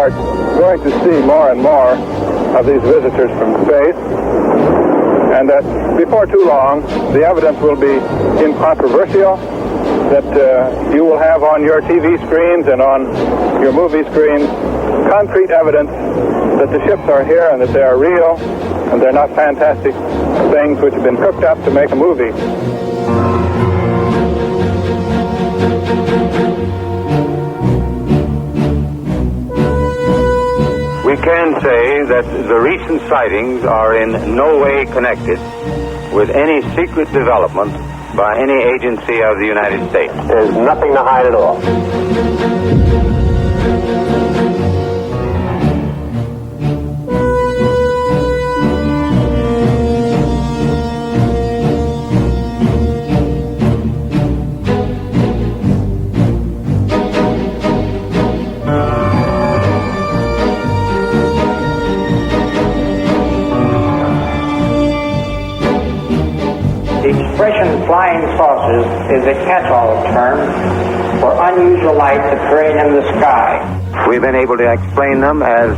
are going to see more and more of these visitors from space, and that before too long, the evidence will be incontrovertible, that you will have on your TV screens and on your movie screens concrete evidence that the ships are here and that they are real and they're not fantastic things which have been cooked up to make a movie. We can say that the recent sightings are in no way connected with any secret development by any agency of the United States. There's nothing to hide at all. The expression flying saucers is a catch-all term for unusual lights appearing in the sky. We've been able to explain them as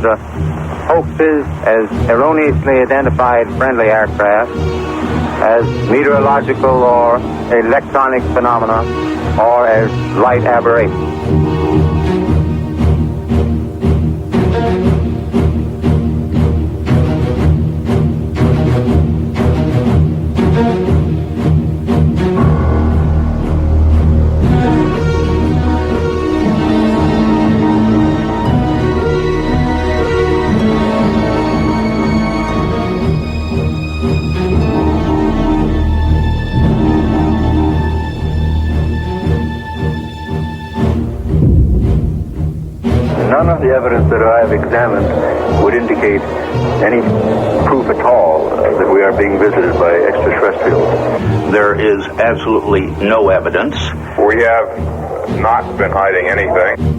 hoaxes, as erroneously identified friendly aircraft, as meteorological or electronic phenomena, or as light aberrations. None of the evidence that I have examined would indicate any proof at all that we are being visited by extraterrestrials. There is absolutely no evidence. We have not been hiding anything.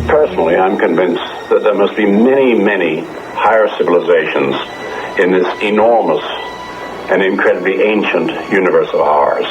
Personally, I'm convinced that there must be many, many higher civilizations in this enormous and incredibly ancient universe of ours.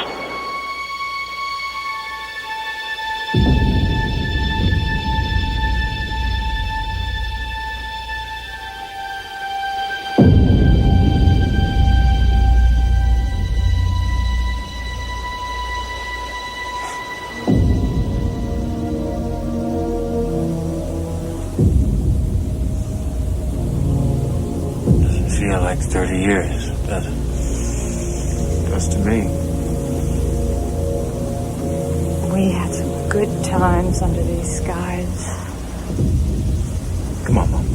Feel like 30 years, does it? Does to me. We had some good times under these skies. Come on, Mom.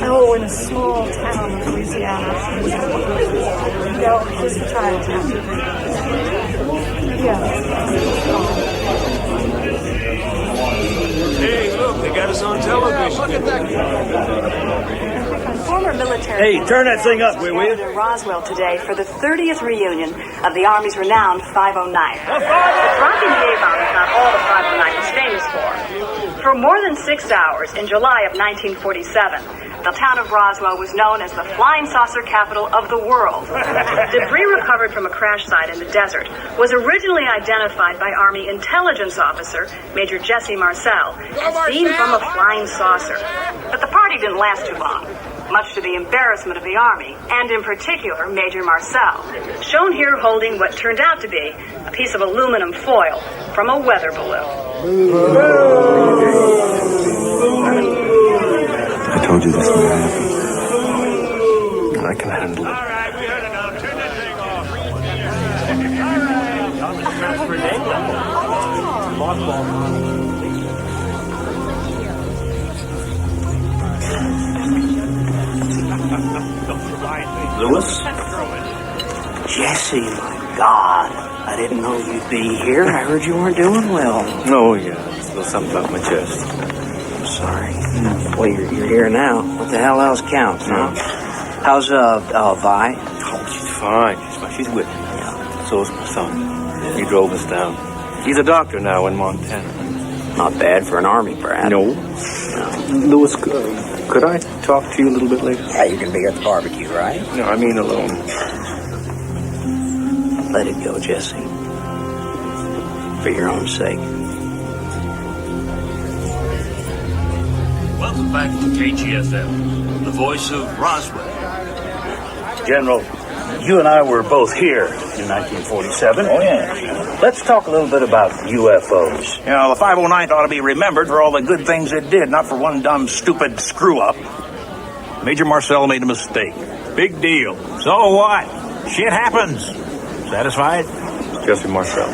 Oh, in a small town in Louisiana. No, here's the Chinatown. Yeah. Hey, look, They got us on television. Look at that. Former military. Hey, turn that thing up, will you? In Roswell today for the 30th reunion of the Army's renowned 509. Dropping the A-bomb is not all the 509 was famous for. For more than 6 hours in July of 1947, the town of Roswell was known as the flying saucer capital of the world. Debris recovered from a crash site in the desert was originally identified by Army intelligence officer Major Jesse Marcel as seen from a flying saucer. But the party didn't last too long, much to the embarrassment of the Army, and in particular Major Marcel, shown here holding what turned out to be a piece of aluminum foil from a weather balloon. I told you this would happen. I can handle it. All right, we heard it now. Turn that thing off. Lewis? Jesse, my God. I didn't know you'd be here. I heard you weren't doing well. Oh, yeah. Still something up my chest. I'm sorry. Well, you're here now. What the hell else counts, huh? How's, Vi? Oh, she's fine. She's with me. So is my son. He drove us down. He's a doctor now in Montana. Not bad for an Army brat. No. Lewis, could I talk to you a little bit later? Yeah, you're going to be at the barbecue, right? No, I mean alone. Let it go, Jesse. For your own sake. Welcome back to KGFM, the voice of Roswell. General, you and I were both here in 1947. Oh, yeah. Let's talk a little bit about UFOs. You know, the 509th ought to be remembered for all the good things it did, not for one dumb, stupid screw-up. Major Marcel made a mistake. Big deal. So what? Shit happens. Satisfied? Jesse Marcel.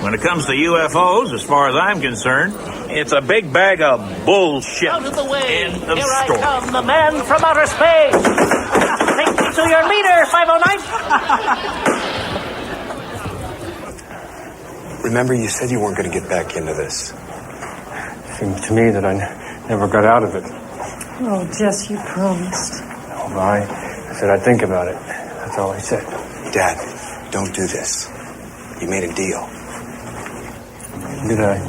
When it comes to UFOs, as far as I'm concerned, it's a big bag of bullshit. Out of the way. End of Here story. I come, the man from outer space. Take me to your leader, 509. Remember, you said you weren't going to get back into this. It seems to me that I never got out of it. Oh, Jess, you promised. Oh, I said I'd think about it. That's all I said. Dad, don't do this. You made a deal. Did I?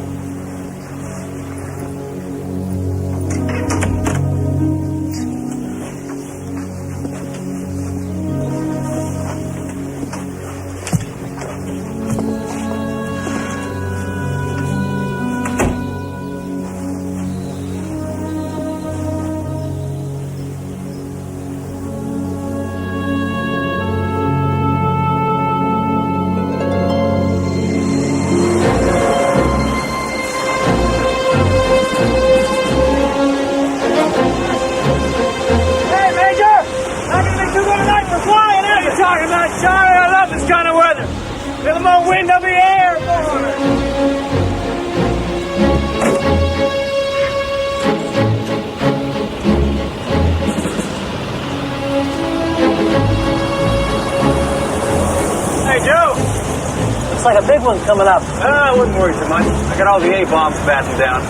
Coming up. I wouldn't worry so much. I got all the A-bombs battened down.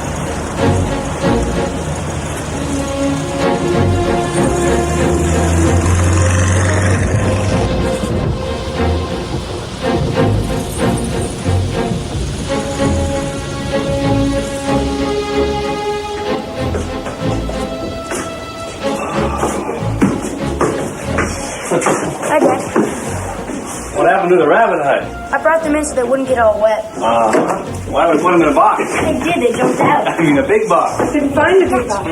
Hi, Dad. What happened to the rabbit hide? I brought them in so they wouldn't get all wet. Why would we put them in a box? They did. They jumped out. I mean, a big box. I couldn't find the big box.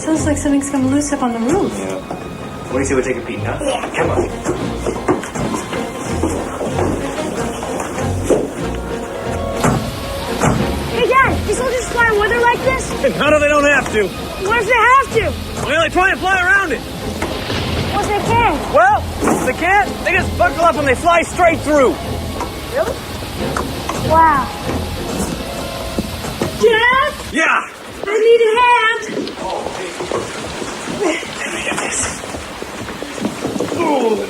Sounds like something's come loose up on the roof. Yeah. What do you say we take a peek, huh? Yeah. Come on. Hey, Dad, these soldiers fly in weather like this? How do they don't have to? What if they have to? Well, they try and fly around it. What if they can't? Well, if they can't, they just buckle up and they fly straight through. Really? Wow. Dad? Yeah. I need a hand. Let me get this. Ooh.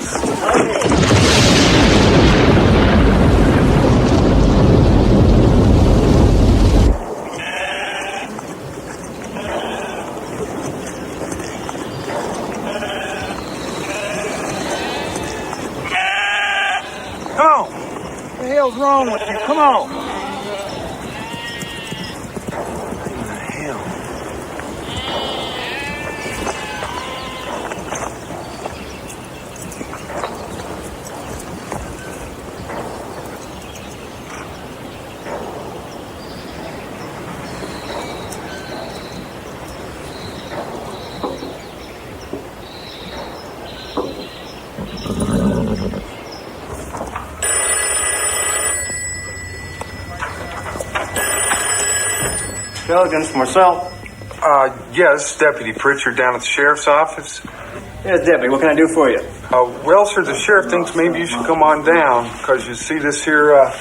hell's wrong with you? Come on. Against Marcel. Yes, Deputy Pritchard down at the Sheriff's Office. Yes, Deputy, what can I do for you? Well, sir, the Sheriff thinks maybe you should come on down, because you see this here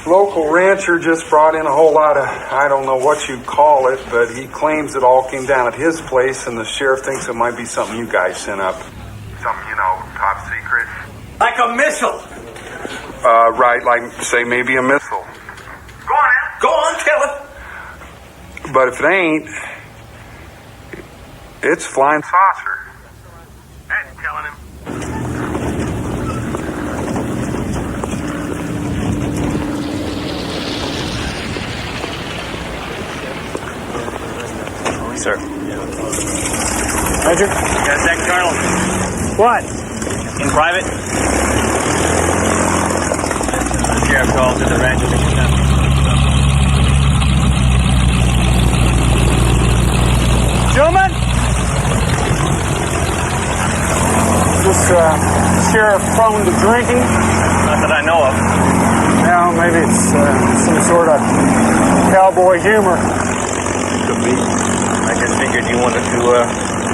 local rancher just brought in a whole lot of, I don't know what you'd call it, but he claims it all came down at his place, and the Sheriff thinks it might be something you guys sent up. Something, top secret. Like a missile. Right, like, say, maybe a missile. Go on, Al. Go on, tell it. But if it ain't, it's flying saucer. That's telling him. Sir. Major? Yes, Zach Colonel. What? In private. The sheriff calls at the ranch at 6%. Gentlemen? Is this sheriff prone to drinking? Not that I know of. Now, maybe it's some sort of cowboy humor. Could be. I just figured you wanted to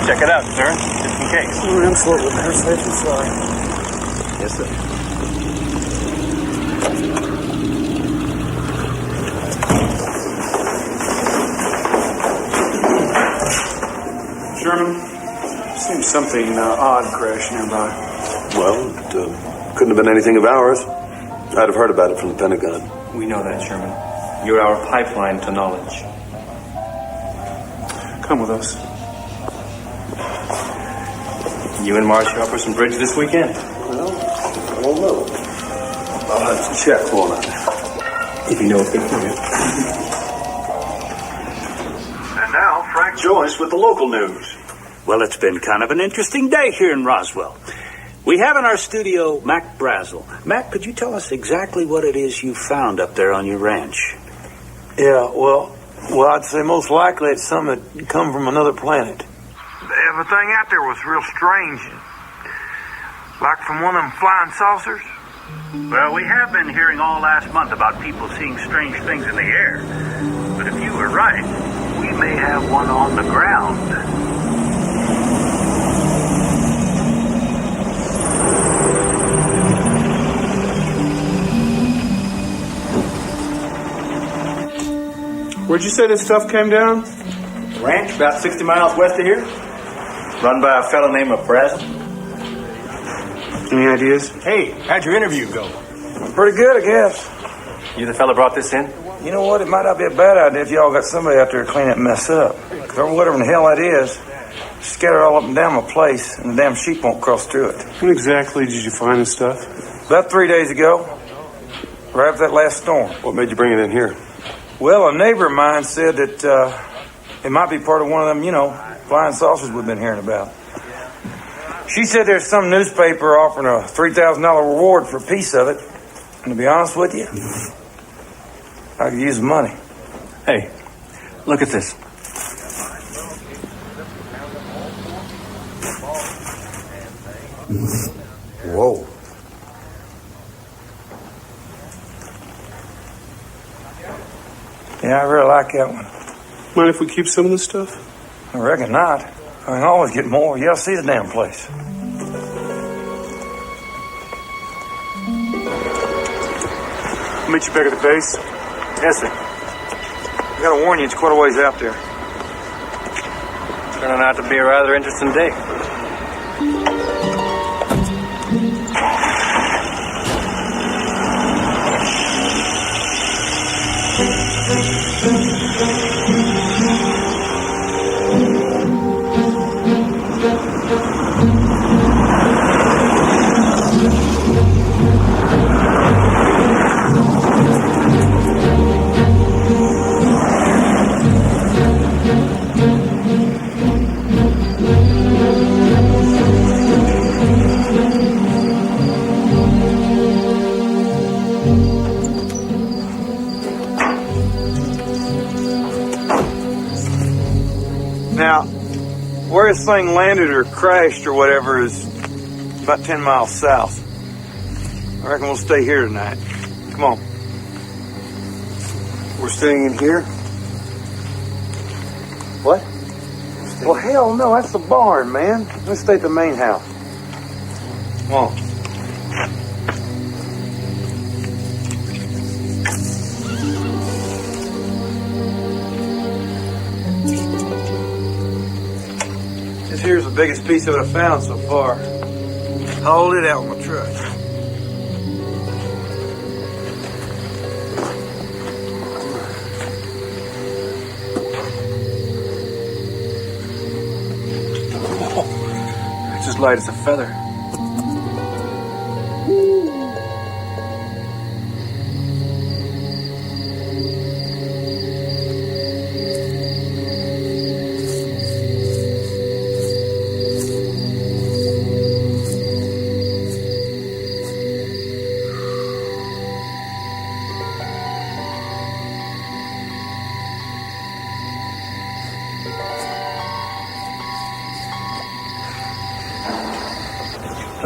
check it out, sir, just in case. Oh, absolutely. Better safe than sorry. Yes, sir. Sherman, seems something odd crashed nearby. Well, it couldn't have been anything of ours. I'd have heard about it from the Pentagon. We know that, Sherman. You're our pipeline to knowledge. Come with us. You and Marcia up for some bridge this weekend? Well, I don't know. I'll have to check, won't I? If you know it's good for you. And now, Frank Joyce with the local news. Well, it's been kind of an interesting day here in Roswell. We have in our studio Mac Brazel. Mac, could you tell us exactly what it is you found up there on your ranch? Yeah, well, I'd say most likely it's something that come from another planet. Everything out there was real strange. Like from one of them flying saucers. Well, we have been hearing all last month about people seeing strange things in the air. But if you were right, we may have one on the ground. Where'd you say this stuff came down? Ranch about 60 miles west of here. Run by a fellow named Brazel. Any ideas? Hey, how'd your interview go? Pretty good, I guess. You the fella brought this in? You know what? It might not be a bad idea if y'all got somebody out there to clean that mess up. Because whatever in the hell that is, scatter all up and down my place, and the damn sheep won't cross through it. When exactly did you find this stuff? About 3 days ago. Right after that last storm. What made you bring it in here? Well, a neighbor of mine said that it might be part of one of them, flying saucers we've been hearing about. She said there's some newspaper offering a $3,000 reward for a piece of it. And to be honest with you, I could use the money. Hey, look at this. Whoa. Yeah, I really like that one. Mind if we keep some of this stuff? I reckon not. I can always get more. You ought to see the damn place. I'll meet you back at the base. Yes, sir. I gotta warn you, it's quite a ways out there. Turning out to be a rather interesting day. this thing landed or crashed or whatever is about 10 miles south. I reckon we'll stay here tonight. Come on. We're staying in here? What? Well, hell no, that's the barn, man. Let's stay at the main house. Come on. This here's the biggest piece of it I've found so far. Hauled it out with my truck. It's as light as a feather.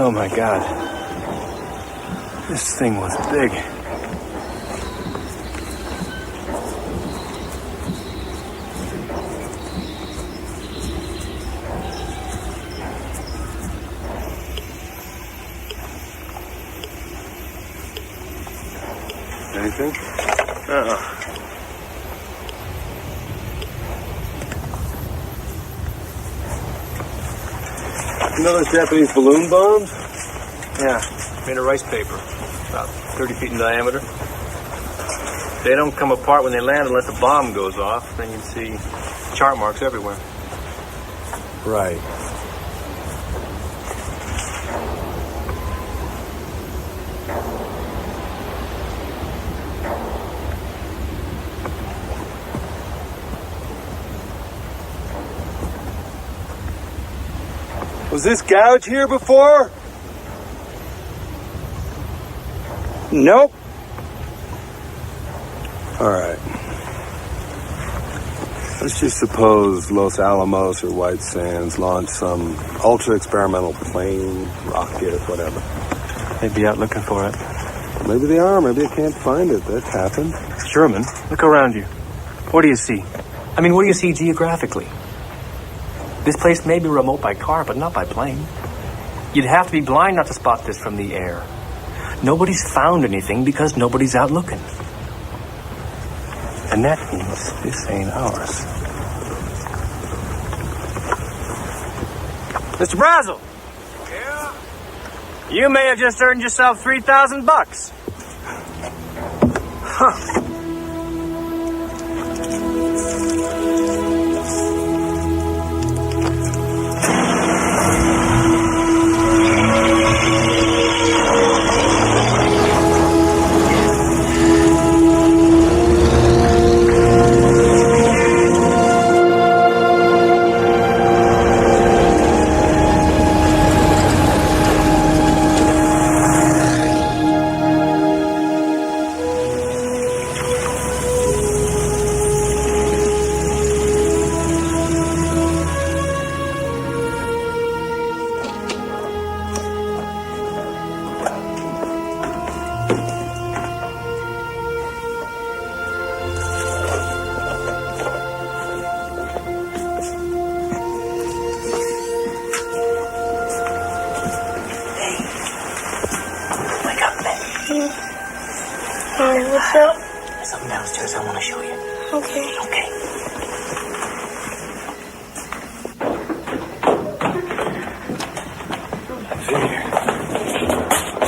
Oh my God. This thing was big. Anything? You know those Japanese balloon bombs? Yeah, made of rice paper, about 30 feet in diameter. They don't come apart when they land unless the bomb goes off. Then you see chart marks everywhere. Right. Was this gouge here before? Nope. All right. Let's just suppose Los Alamos or White Sands launched some ultra-experimental plane, rocket, whatever. They'd be out looking for it. Maybe they are. Maybe they can't find it. That's happened. Sherman, look around you. What do you see? I mean, what do you see geographically? This place may be remote by car, but not by plane. You'd have to be blind not to spot this from the air. Nobody's found anything because nobody's out looking. And that means this ain't ours. Mr. Brazel! Yeah? You may have just earned yourself $3,000. Huh. What's up? There's something downstairs I want to show you. Okay. Okay.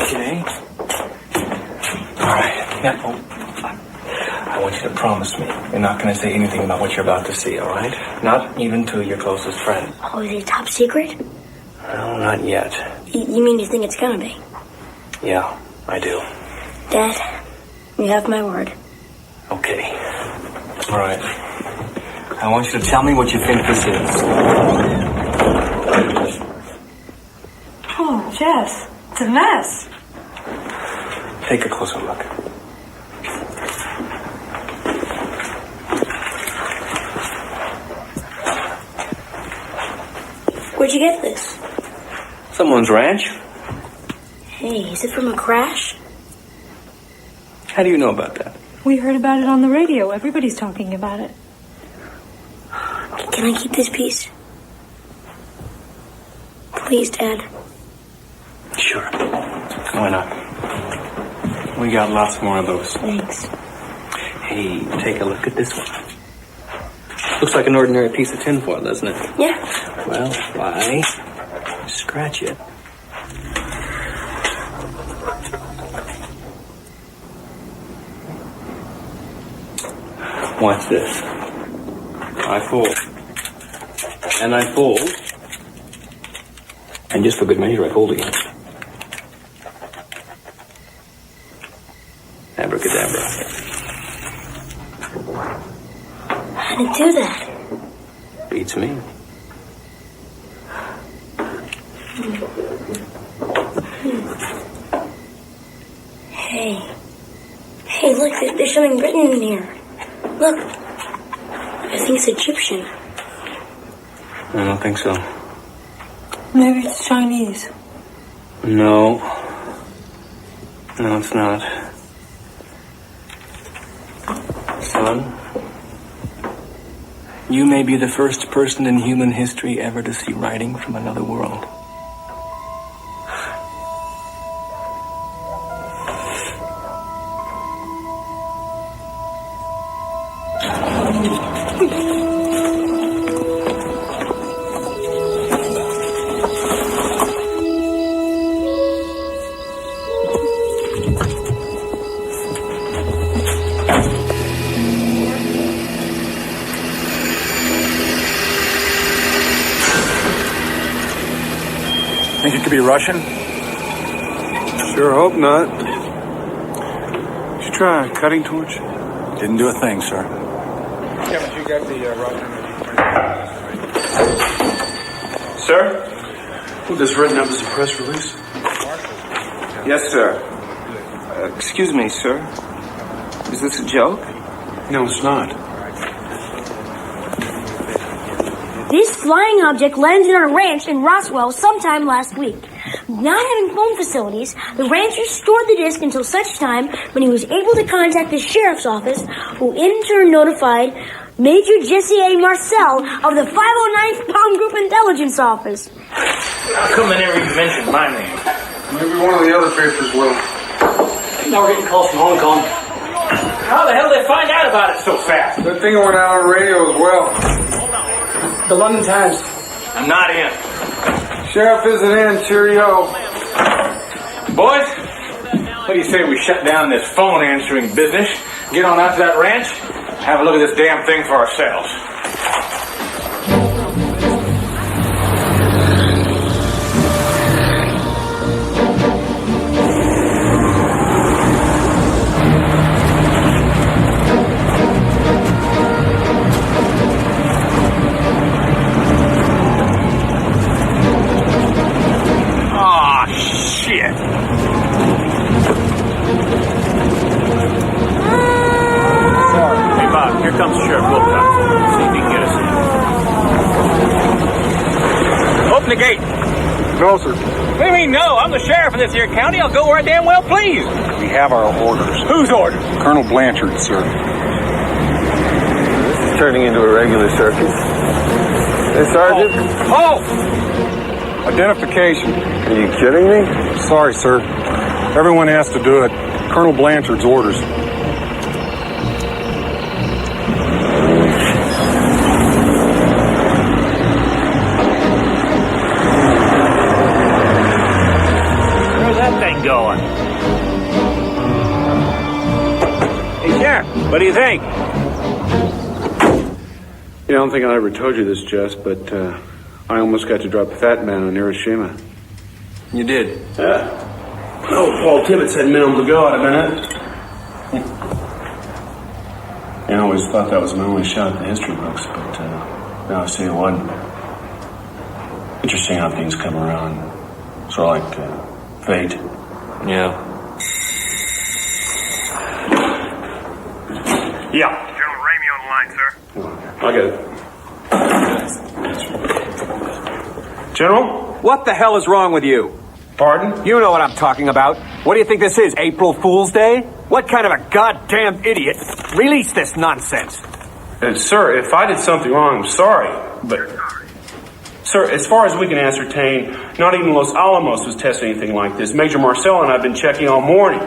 Okay. All right. Now, I want you to promise me you're not going to say anything about what you're about to see, all right? Not even to your closest friend. Oh, is it top secret? No, not yet. You mean you think it's gonna be? Yeah, I do. Dad, you have my word. Okay. All right. I want you to tell me what you think this is. Oh, Jess, it's a mess. Take a closer look. Where'd you get this? Someone's ranch. Hey, is it from a crash? How do you know about that? We heard about it on the radio. Everybody's talking about it. Can I keep this piece? Please, Dad. Sure. Why not? We got lots more of those. Thanks. Hey, take a look at this one. Looks like an ordinary piece of tinfoil, doesn't it? Yeah. Well, why scratch it? Watch this. I fold. And I fold. And just for good measure, I fold again. Abracadabra. How did it do that? Beats me. Hey. Hey, look, there's something written in here. Look. I think it's Egyptian. I don't think so. Maybe it's Chinese. No. No, it's not. Son, you may be the first person in human history ever to see writing from another world. Think it could be Russian? Sure hope not. Did you try a cutting torch? Didn't do a thing, sir. Yeah, but you got the Russian. Sir? Well, this written up as a press release? Yes, sir. Excuse me, sir. Is this a joke? No, it's not. This flying object landed on a ranch in Roswell sometime last week. Not having phone facilities, the rancher stored the disc until such time when he was able to contact the sheriff's office, who in turn notified Major Jesse A. Marcel of the 509th Bomb Group Intelligence Office. How come they never even mentioned my name? Maybe one of the other papers will. Now we're getting calls from Hong Kong. How the hell did they find out about it so fast? That thing went out on the radio as well. The London Times. I'm not in. Sheriff isn't in. Cheerio. Boys, what do you say we shut down this phone answering business, get on out to that ranch, have a look at this damn thing for ourselves? Comes Sheriff Wilcox. See if he can get us in. Open the gate. No, sir. What do you mean, no? I'm the sheriff of this here county. I'll go where I damn well please. We have our orders. Whose orders? Colonel Blanchard, sir. This is turning into a regular circus. Hey, Sergeant. Oh! Identification. Are you kidding me? Sorry, sir. Everyone has to do it. Colonel Blanchard's orders. Going. Hey, Sheriff, what do you think? I don't think I ever told you this, Jess, but I almost got to drop a fat man on Hiroshima. You did? Yeah. Oh, Paul Tibbets had minimum to go out of minute. I always thought that was my only shot at the history books, but now I see it wasn't. Interesting how things come around. Sort of like fate. Yeah. Yeah. General Ramey on the line, sir. I got it. General? What the hell is wrong with you? Pardon? You know what I'm talking about. What do you think this is, April Fool's Day? What kind of a goddamn idiot released this nonsense? Sir, if I did something wrong, I'm sorry. But, sir, as far as we can ascertain, not even Los Alamos was testing anything like this. Major Marcel and I have been checking all morning.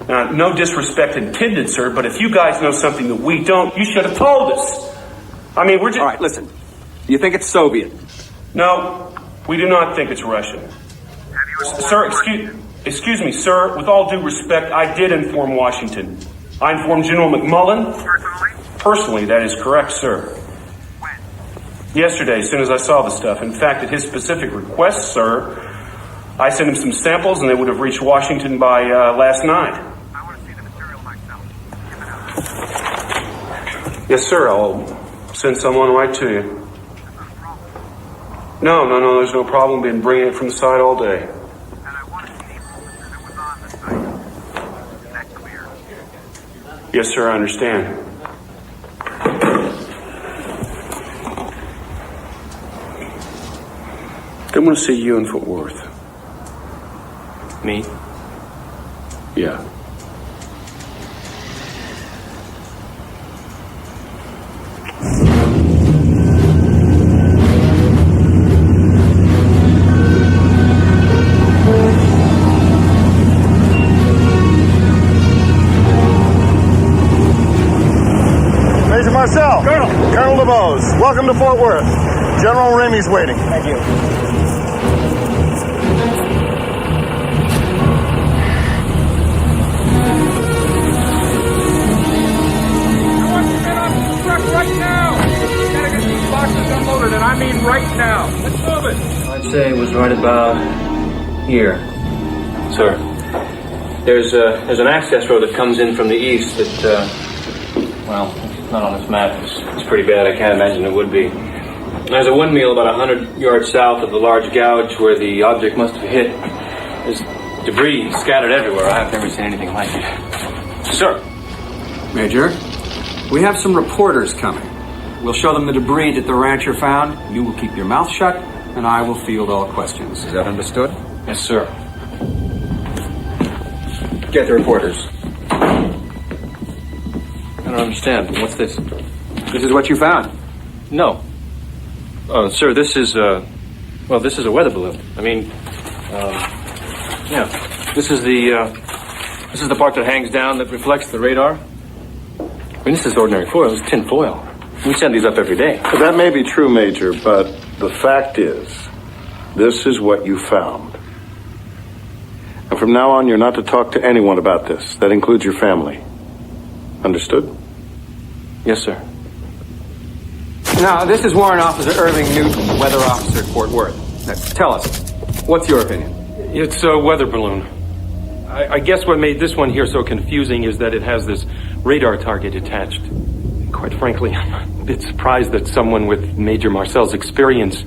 Now, no disrespect intended, sir, but if you guys know something that we don't, you should have told us. I mean, we're just... All right, listen. You think it's Soviet? No, we do not think it's Russian. Sir, excuse me, sir. With all due respect, I did inform Washington. I informed General McMullen. Personally, that is correct, sir. Yesterday, as soon as I saw the stuff. In fact, at his specific request, sir, I sent him some samples, and they would have reached Washington by last night. Yes, sir. I'll send someone right to you. No, there's no problem. Been bringing it from the side all day. Yes, sir, I understand. I want to see you in Fort Worth. Me? Yeah. Major Marcel. Colonel DeBose. Welcome to Fort Worth. General Ramey's waiting. Thank you. Right now! Gotta get these boxes unloaded, and I mean right now. Let's move it. I'd say it was right about here. Sir, there's an access road that comes in from the east that, well, it's not on this map. It's pretty bad. I can't imagine it would be. There's a windmill about 100 yards south of the large gouge where the object must have hit. There's debris scattered everywhere. I've never seen anything like it. Sir. Major, we have some reporters coming. We'll show them the debris that the rancher found. You will keep your mouth shut, and I will field all questions. Is that understood? Yes, sir. Get the reporters. I don't understand. What's this? This is what you found. No. Sir, this is a weather balloon. I mean, yeah. This is the part that hangs down that reflects the radar. I mean, this is ordinary foil. It's tin foil. We send these up every day. That may be true, Major, but the fact is, this is what you found. And from now on, you're not to talk to anyone about this. That includes your family. Understood? Yes, sir. Now, this is Warrant Officer Irving Newton, weather officer at Fort Worth. Now, tell us, what's your opinion? It's a weather balloon. I guess what made this one here so confusing is that it has this radar target attached. Quite frankly, I'm a bit surprised that someone with Major Marcel's experience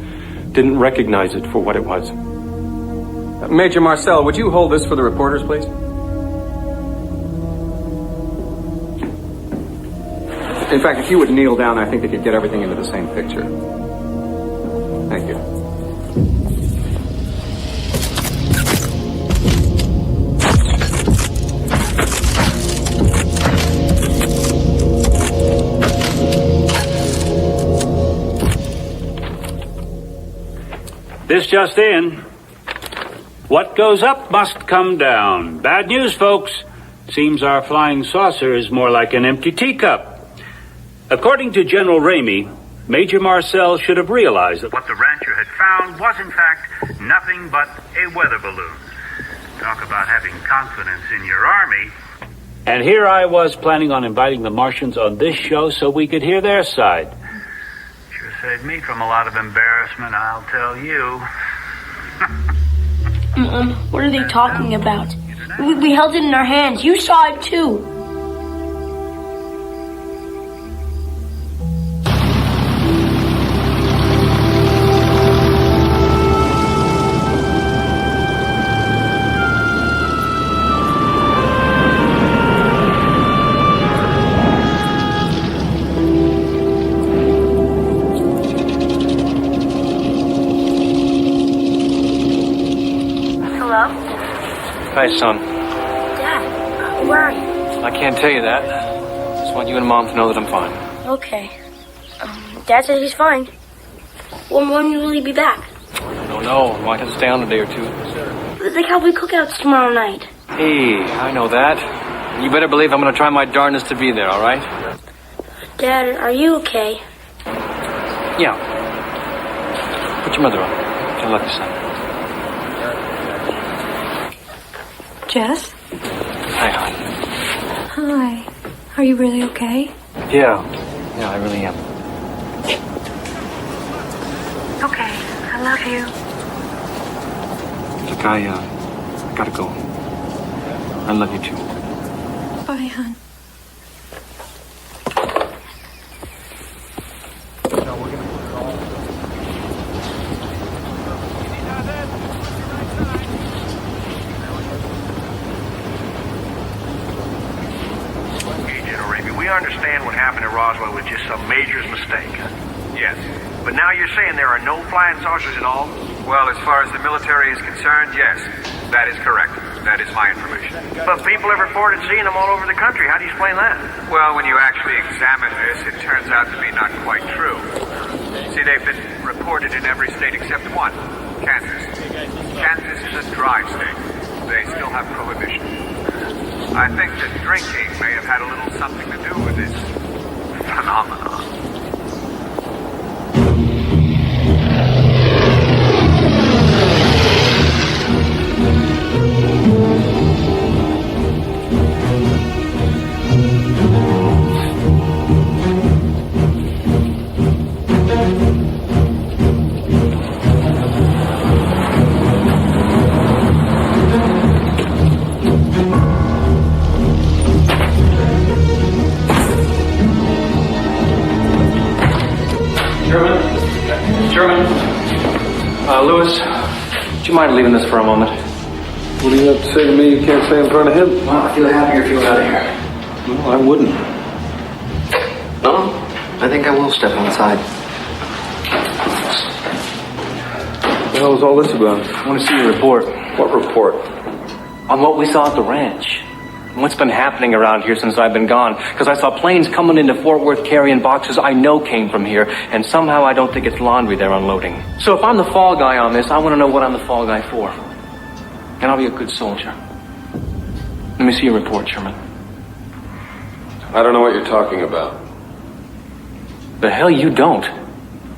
didn't recognize it for what it was. Major Marcel, would you hold this for the reporters, please? In fact, if you would kneel down, I think they could get everything into the same picture. Thank you. This just in. What goes up must come down. Bad news, folks. Seems our flying saucer is more like an empty teacup. According to General Ramey, Major Marcel should have realized that what the rancher had found was, in fact, nothing but a weather balloon. Talk about having confidence in your army. And here I was planning on inviting the Martians on this show so we could hear their side. Sure saved me from a lot of embarrassment, I'll tell you. Mom, what are they talking about? We held it in our hands. You saw it too. Hi, son. Dad, where are you? I can't tell you that. Just want you and Mom to know that I'm fine. Okay. Dad says he's fine. When will he be back? I don't know. I might have to stay on a day or two. The cowboy cookouts tomorrow night. Hey, I know that. You better believe I'm going to try my darndest to be there, all right? Dad, are you okay? Yeah. Put your mother on. I love you, son. Jess? Hi, hon. Hi. Are you really okay? Yeah, I really am. Okay. I love you. Look, I gotta go. I love you too. Bye, hon. We understand what happened at Roswell was just some major mistake. Yes. But now you're saying there are no flying saucers at all? Well, as far as the military is concerned, yes. That is correct. That is my information. But people have reported seeing them all over the country. How do you explain that? Well, when you actually examine this, it turns out to be not quite true. See, they've been reported in every state except one, Kansas. Kansas is a dry state. They still have prohibition. I think that drinking may have had a little something to do with this phenomenon. Lewis, would you mind leaving this for a moment? What do you have to say to me you can't say in front of him? Well, I feel happier if you were out of here. No, I wouldn't. No, I think I will step outside. What the hell is all this about? I want to see your report. What report? On what we saw at the ranch. And what's been happening around here since I've been gone. Because I saw planes coming into Fort Worth carrying boxes I know came from here. And somehow I don't think it's laundry they're unloading. So if I'm the fall guy on this, I want to know what I'm the fall guy for. And I'll be a good soldier. Let me see your report, Sherman. I don't know what you're talking about. The hell you don't.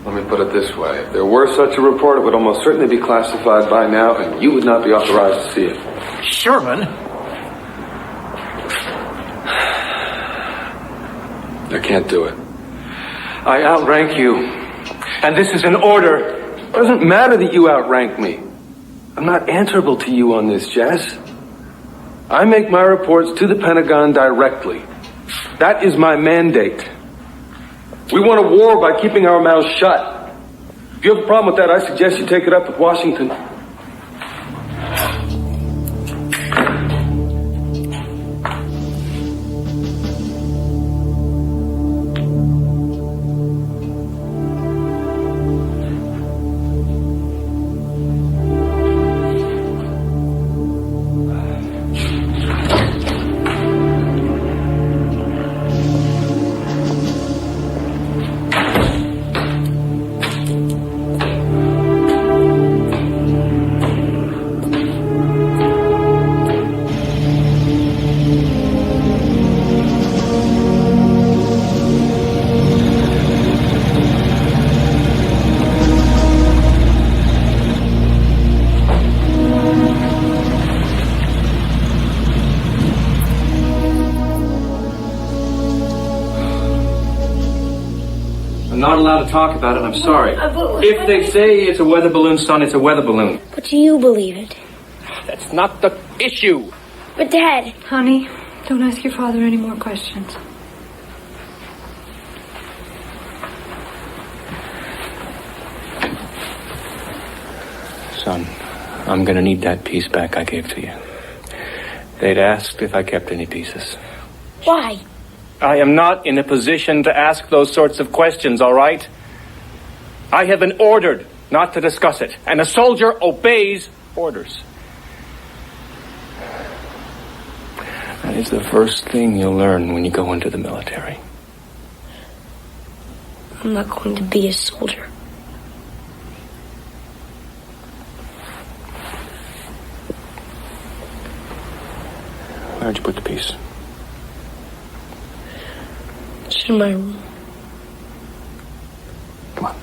Let me put it this way. If there were such a report, it would almost certainly be classified by now, and you would not be authorized to see it. Sherman? I can't do it. I outrank you. And this is an order. It doesn't matter that you outrank me. I'm not answerable to you on this, Jess. I make my reports to the Pentagon directly. That is my mandate. We want a war by keeping our mouths shut. If you have a problem with that, I suggest you take it up with Washington. Not allowed to talk about it, I'm sorry. If they say it's a weather balloon, son, it's a weather balloon. But do you believe it? That's not the issue. But Dad... Honey, don't ask your father any more questions. Son, I'm gonna need that piece back I gave to you. They'd asked if I kept any pieces. Why? I am not in a position to ask those sorts of questions, all right? I have been ordered not to discuss it, and a soldier obeys orders. That is the first thing you'll learn when you go into the military. I'm not going to be a soldier. Where'd you put the piece? It's in my room. Come on.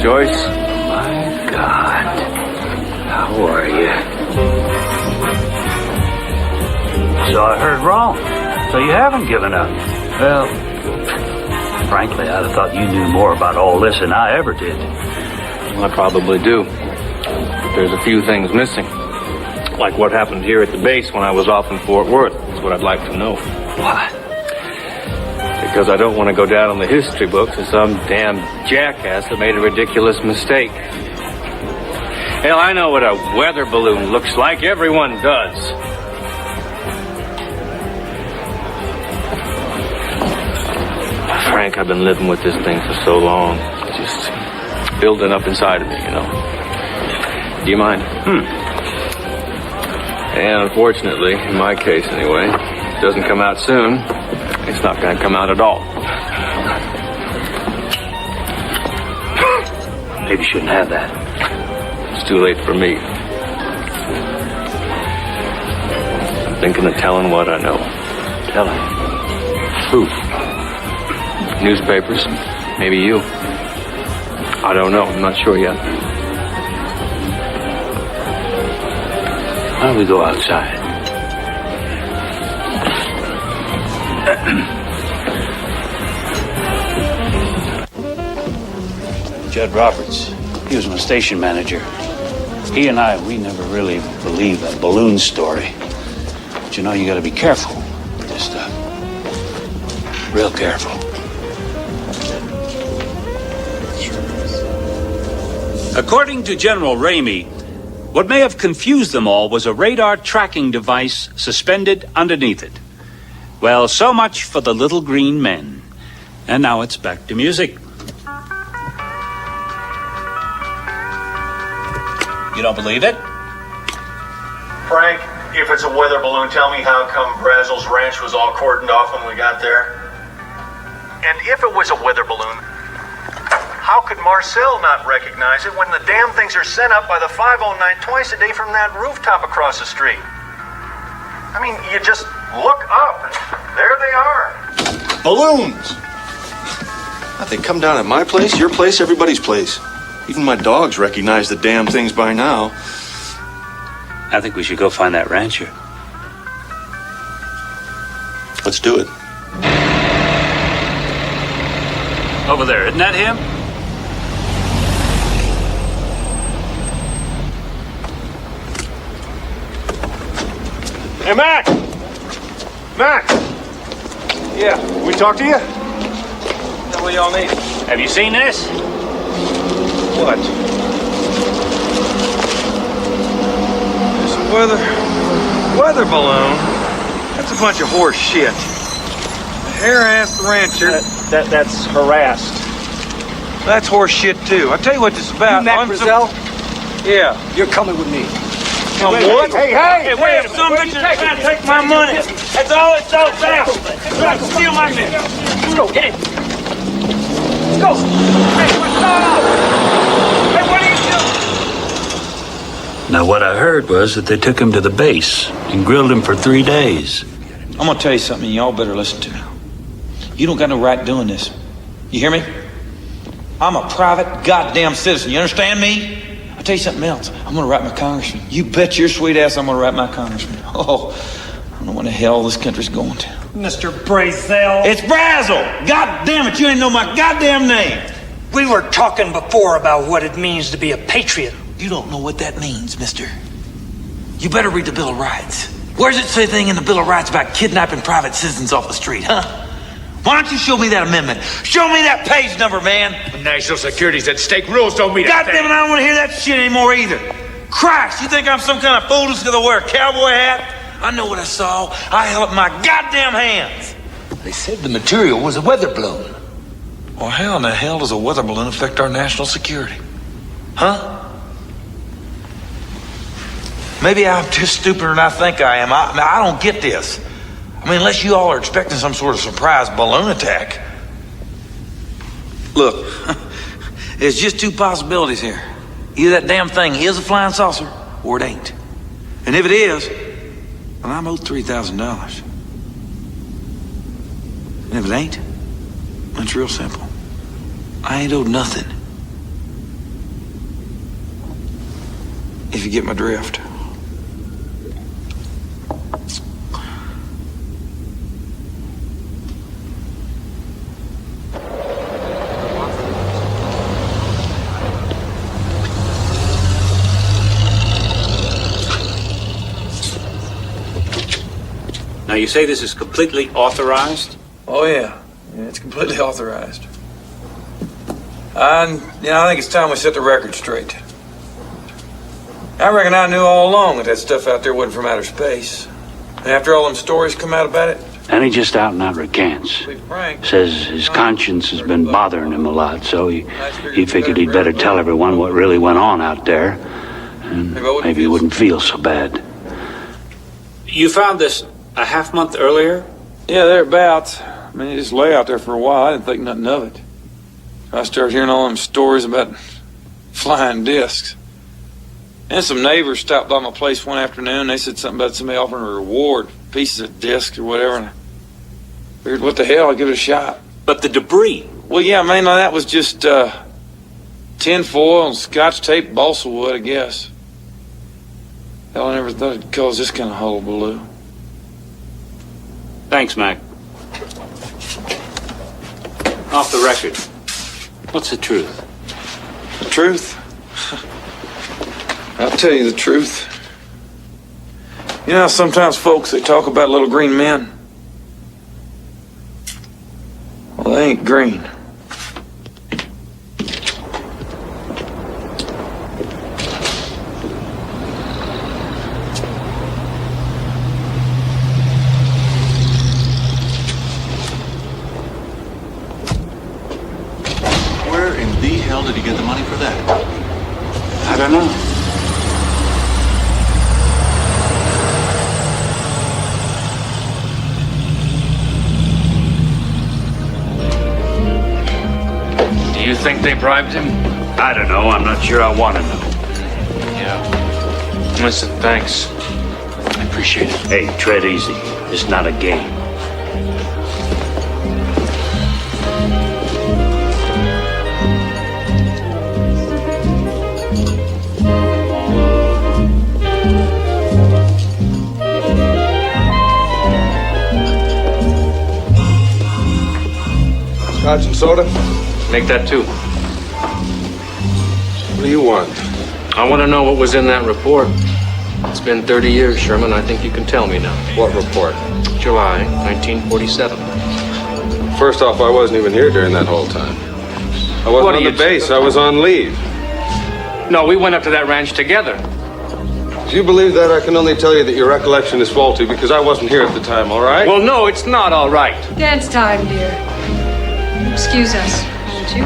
Joyce? My God. How are you? So I heard wrong. So you haven't given up. Well, frankly, I'd have thought you knew more about all this than I ever did. Well, I probably do. There's a few things missing. Like what happened here at the base when I was off in Fort Worth. That's what I'd like to know. What? Because I don't want to go down in the history books as some damn jackass that made a ridiculous mistake. Hell, I know what a weather balloon looks like. Everyone does. Frank, I've been living with this thing for so long. It's just building up inside of me, you know. Do you mind? And unfortunately, in my case anyway, if it doesn't come out soon, it's not going to come out at all. Maybe you shouldn't have that. It's too late for me. I'm thinking of telling what I know. Telling? Who? Newspapers? Maybe you. I don't know. I'm not sure yet. Why don't we go outside? Judd Roberts, he was my station manager. He and we never really believed that balloon story. But you know, you gotta be careful with this stuff. Real careful. According to General Ramey, what may have confused them all was a radar tracking device suspended underneath it. Well, so much for the little green men. And now it's back to music. You don't believe it? Frank, if it's a weather balloon, tell me how come Brazel's ranch was all cordoned off when we got there? And if it was a weather balloon, how could Marcel not recognize it when the damn things are sent up by the 509 twice a day from that rooftop across the street? I mean, you just look up and there they are. Balloons! They come down at my place, your place, everybody's place. Even my dogs recognize the damn things by now. I think we should go find that rancher. Let's do it. Over there, isn't that him? Hey, Mac! Mac! Yeah, we talk to you? What do y'all need? Have you seen this? What? It's a weather balloon. That's a bunch of horse shit. Harassed rancher. That's harassed. That's horse shit too. I'll tell you what this is about. You Mac Brazell? Yeah. You're coming with me. Come what? Hey, wait, some bitch is trying to take my money. That's all it's all about. Trying to steal my money. Let's go, get it. Let's go. Hey, what's going on? Hey, what are you doing? Now, what I heard was that they took him to the base and grilled him for 3 days. I'm gonna tell you something, y'all better listen to me. You don't got no right doing this. You hear me? I'm a private goddamn citizen. You understand me? I'll tell you something else. I'm gonna write my congressman. You bet your sweet ass I'm gonna write my congressman. Oh, I don't know when the hell this country's going to. Mr. Brazel. It's Brazel! God damn it, you ain't know my goddamn name! We were talking before about what it means to be a patriot. You don't know what that means, mister. You better read the Bill of Rights. Where's it say anything in the Bill of Rights about kidnapping private citizens off the street, huh? Why don't you show me that amendment? Show me that page number, man! National security's at stake. Rules don't mean God damn it, I don't want to hear that shit anymore either. Christ, you think I'm some kind of fool just because I wear a cowboy hat? I know what I saw. I held up my goddamn hands. They said the material was a weather balloon. Well, how in the hell does a weather balloon affect our national security? Huh? Maybe I'm just stupider than I think I am. I don't get this. I mean, unless you all are expecting some sort of surprise balloon attack. Look, there's just two possibilities here. Either that damn thing is a flying saucer, or it ain't. And if it is, well, I'm owed $3,000. And if it ain't, it's real simple. I ain't owed nothing. If you get my drift. Now, you say this is completely authorized? Oh, yeah. It's completely authorized. I think it's time we set the record straight. I reckon I knew all along that stuff out there wasn't from outer space. And after all them stories come out about it... And he just out and out recants. Says his conscience has been bothering him a lot, so he figured he'd better tell everyone what really went on out there. And maybe he wouldn't feel so bad. You found this a half month earlier? Yeah, thereabouts. I mean, it just lay out there for a while. I didn't think nothing of it. I started hearing all them stories about flying discs. And some neighbors stopped by my place one afternoon. They said something about somebody offering a reward, pieces of discs or whatever. And I figured, what the hell, I'd give it a shot. But the debris? Well, yeah, mainly that was just tin foil and scotch tape balsa wood, I guess. Hell, I never thought it'd cause this kind of hullabaloo. Thanks, Mac. Off the record, what's the truth? The truth? I'll tell you the truth. You know, sometimes folks, they talk about little green men. Well, they ain't green. Where in the hell did he get the money for that? I don't know. Do you think they bribed him? I don't know. I'm not sure I want to know. Yeah. Listen, thanks. I appreciate it. Hey, tread easy. It's not a game. Scotch and soda? Make that two. What do you want? I want to know what was in that report. It's been 30 years, Sherman. I think you can tell me now. What report? July 1947. First off, I wasn't even here during that whole time. I wasn't on the base. I was on leave. No, we went up to that ranch together. If you believe that, I can only tell you that your recollection is faulty because I wasn't here at the time, all right? Well, no, it's not all right. Dance time, dear. Excuse us, won't you?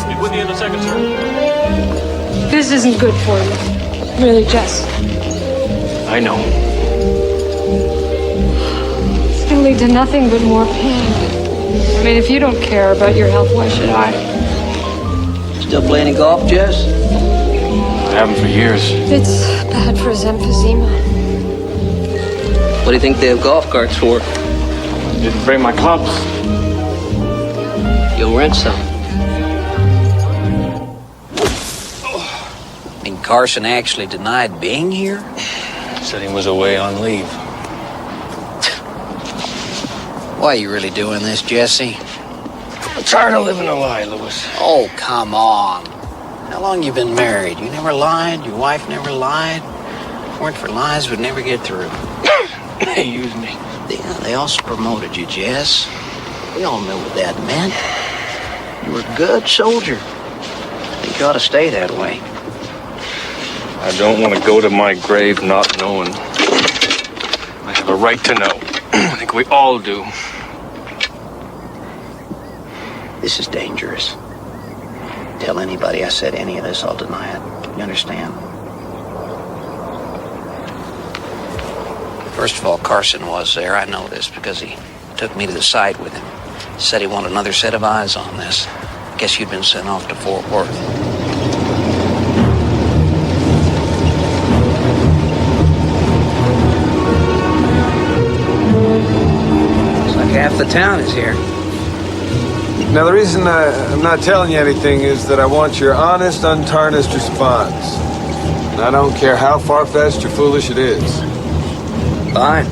Be with you in a second, sir. This isn't good for you. Really, Jess. I know. It's gonna lead to nothing but more pain. I mean, if you don't care about your health, why should I? Still play any golf, Jess? I haven't for years. It's bad for his emphysema. What do you think they have golf carts for? Didn't bring my clubs. You'll rent some. And Carson actually denied being here? Said he was away on leave. Why are you really doing this, Jesse? I'm tired of living a lie, Lewis. Oh, come on. How long you been married? You never lied? Your wife never lied? If it weren't for lies, we'd never get through. They used me. Yeah, they also promoted you, Jess. We all know what that meant. You were a good soldier. I think you ought to stay that way. I don't want to go to my grave not knowing. I have a right to know. I think we all do. This is dangerous. Tell anybody I said any of this, I'll deny it. You understand? First of all, Carson was there. I know this because he took me to the site with him. Said he wanted another set of eyes on this. Guess you'd been sent off to Fort Worth. Half the town is here. Now, the reason I'm not telling you anything is that I want your honest, untarnished response. And I don't care how far-fetched or foolish it is. Fine.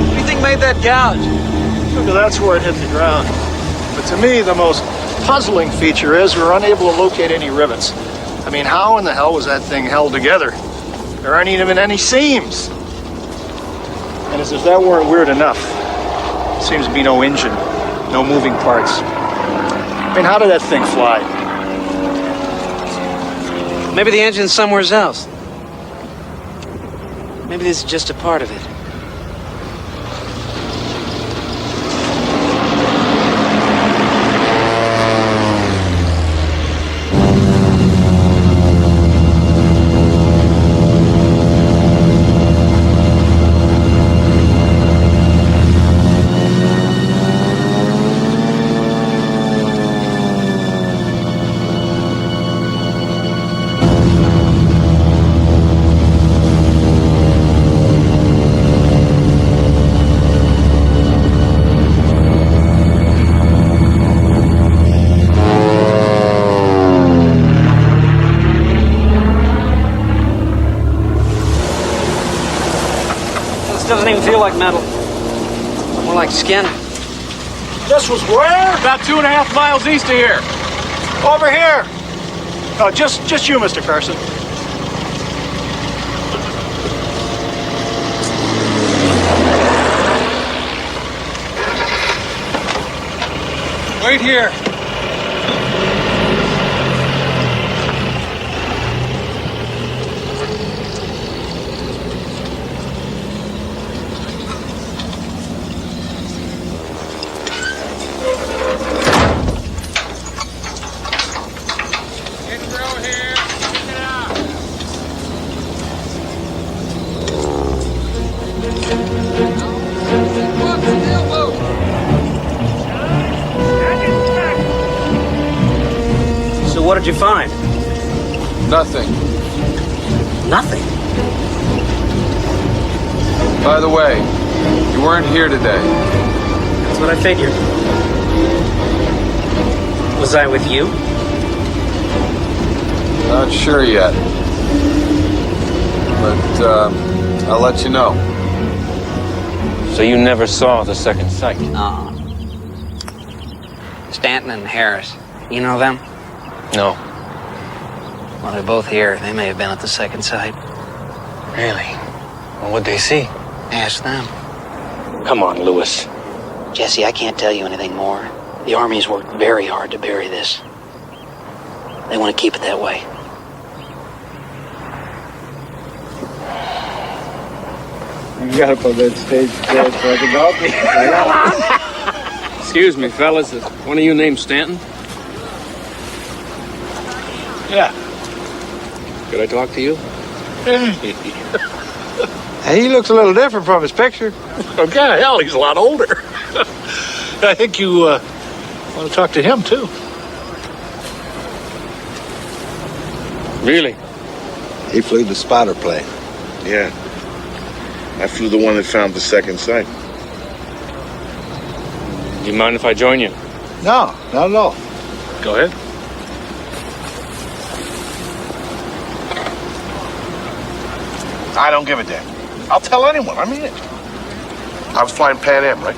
What do you think made that gouge? That's where it hit the ground. But to me, the most puzzling feature is we're unable to locate any rivets. I mean, how in the hell was that thing held together? There aren't even any seams. And as if that weren't weird enough, seems to be no engine, no moving parts. I mean, how did that thing fly? Maybe the engine's somewhere else. Maybe this is just a part of it. Doesn't even feel like metal. More like skin. This was where? About 2.5 miles east of here. Over here. Oh, just you, Mr. Carson. Wait here. What did you find? Nothing. Nothing? By the way, you weren't here today. That's what I figured. Was I with you? Not sure yet. but I'll let you know. So you never saw the second sight? No. Stanton and Harris. You know them? No. Well, they're both here. They may have been at the second sight. Really? Well, what'd they see? Ask them. Come on, Lewis. Jesse, I can't tell you anything more. The Army's worked very hard to bury this. They want to keep it that way. You gotta put that stage close so I can help you. Excuse me, fellas. Is one of you named Stanton? Yeah. Could I talk to you? Hey, he looks a little different from his picture. Okay, hell, he's a lot older. I think you want to talk to him, too. Really? He flew the spotter plane. Yeah. I flew the one that found the second sight. Do you mind if I join you? No, not at all. Go ahead. I don't give a damn. I'll tell anyone. I mean it. I was flying Pan Am, right?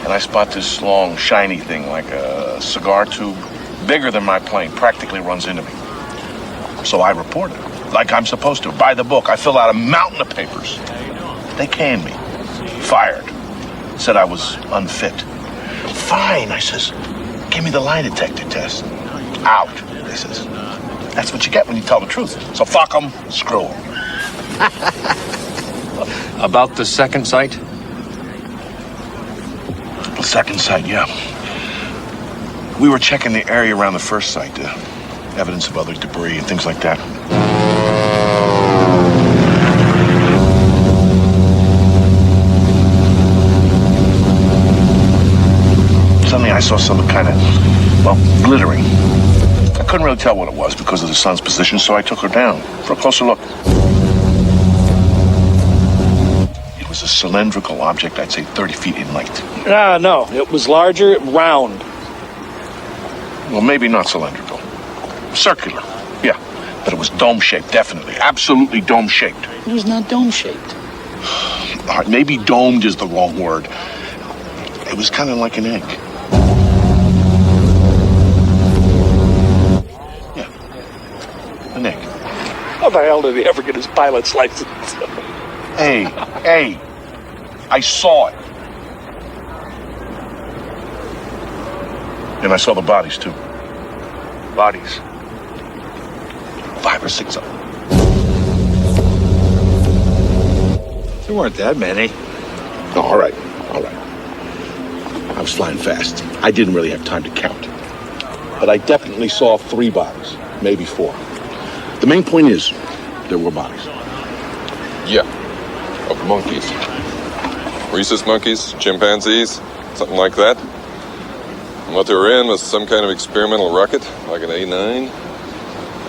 And I spot this long, shiny thing like a cigar tube, bigger than my plane, practically runs into me. So I report it, like I'm supposed to, by the book. I fill out a mountain of papers. They canned me. Fired. Said I was unfit. Fine, I says. Give me the lie detector test. Out, they says. That's what you get when you tell the truth. So fuck them, screw them. About the second sight? The second sight, yeah. We were checking the area around the first sight, evidence of other debris and things like that. Suddenly I saw something kind of, well, glittering. I couldn't really tell what it was because of the sun's position, so I took her down for a closer look. It was a cylindrical object, I'd say 30 feet in length. No, it was larger, round. Well, maybe not cylindrical. Circular, yeah. But it was dome-shaped, definitely. Absolutely dome-shaped. It was not dome-shaped. All right, maybe domed is the wrong word. It was kind of like an egg. Yeah, an egg. How the hell did he ever get his pilot's license? Hey, I saw it. And I saw the bodies, too. Bodies. 5 or 6 of them. There weren't that many. No, all right. I was flying fast. I didn't really have time to count. But I definitely saw 3 bodies, maybe 4. The main point is, there were bodies. Yeah, of monkeys. Rhesus monkeys, chimpanzees, something like that. And what they were in was some kind of experimental rocket, like an A9.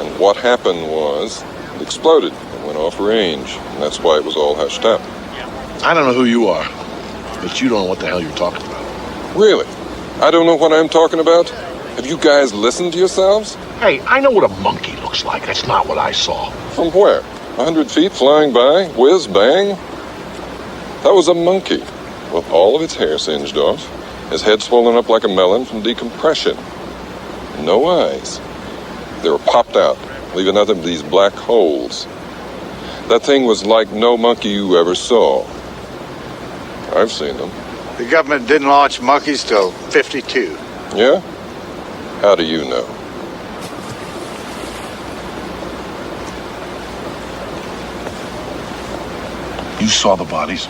And what happened was, it exploded and went off range. And that's why it was all hushed up. I don't know who you are, but you don't know what the hell you're talking about. Really? I don't know what I'm talking about? Have you guys listened to yourselves? Hey, I know what a monkey looks like. That's not what I saw. From where? 100 feet flying by? Whiz, bang? That was a monkey, with all of its hair singed off, his head swollen up like a melon from decompression. No eyes. They were popped out, leaving nothing but these black holes. That thing was like no monkey you ever saw. I've seen them. The government didn't launch monkeys till 52. Yeah? How do you know? You saw the bodies.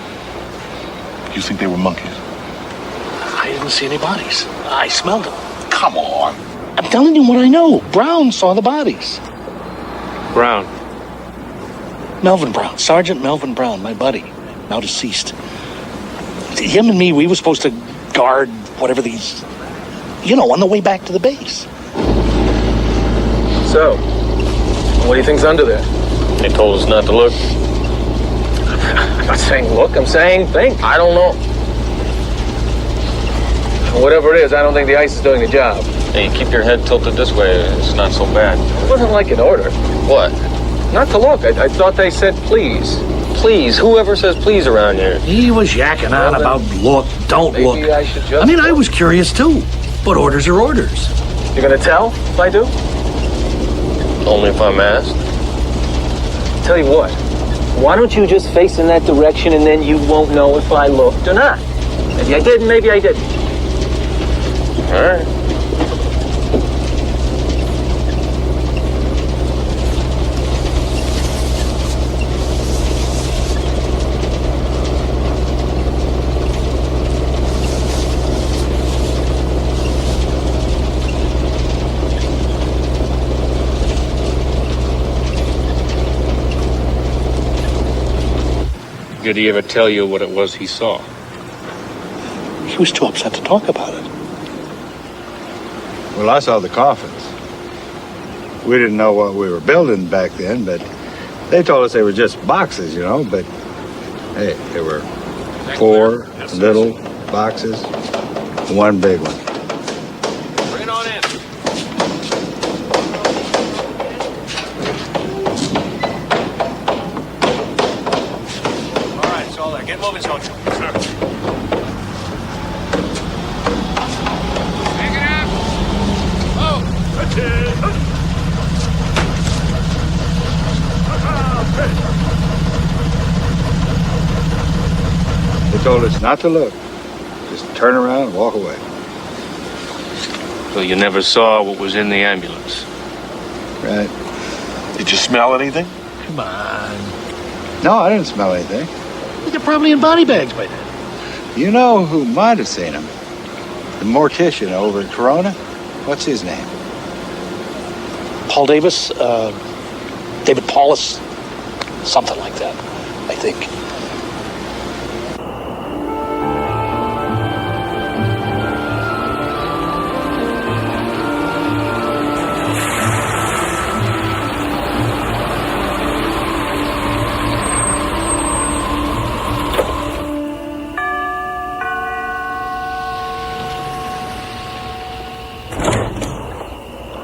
You think they were monkeys? I didn't see any bodies. I smelled them. Come on. I'm telling you what I know. Brown saw the bodies. Brown. Melvin Brown. Sergeant Melvin Brown, my buddy. Now deceased. Him and me, we were supposed to guard whatever these... on the way back to the base. So, what do you think's under there? They told us not to look. I'm not saying look, I'm saying think. I don't know. Whatever it is, I don't think the ice is doing the job. Hey, keep your head tilted this way. It's not so bad. It wasn't like an order. What? Not to look. I thought they said please. Please. Whoever says please around here? He was yakking on about look, don't look. Maybe I should just... I mean, I was curious too. But orders are orders. You're gonna tell if I do? Only if I'm asked. Tell you what. Why don't you just face in that direction and then you won't know if I looked or not? Maybe I did and maybe I didn't. All right. Did he ever tell you what it was he saw? He was too upset to talk about it. Well, I saw the coffins. We didn't know what we were building back then, but they told us they were just boxes, you know, but hey, there were 4 little boxes, 1 big one. Bring it on in. All right, it's all there. Get moving, soldier. Sir. They told us not to look. Just turn around and walk away. So you never saw what was in the ambulance? Right. Did you smell anything? Come on. No, I didn't smell anything. They're probably in body bags by then. You know who might have seen them? The mortician over at Corona. What's his name? Paul Davis, David Paulus, something like that, I think.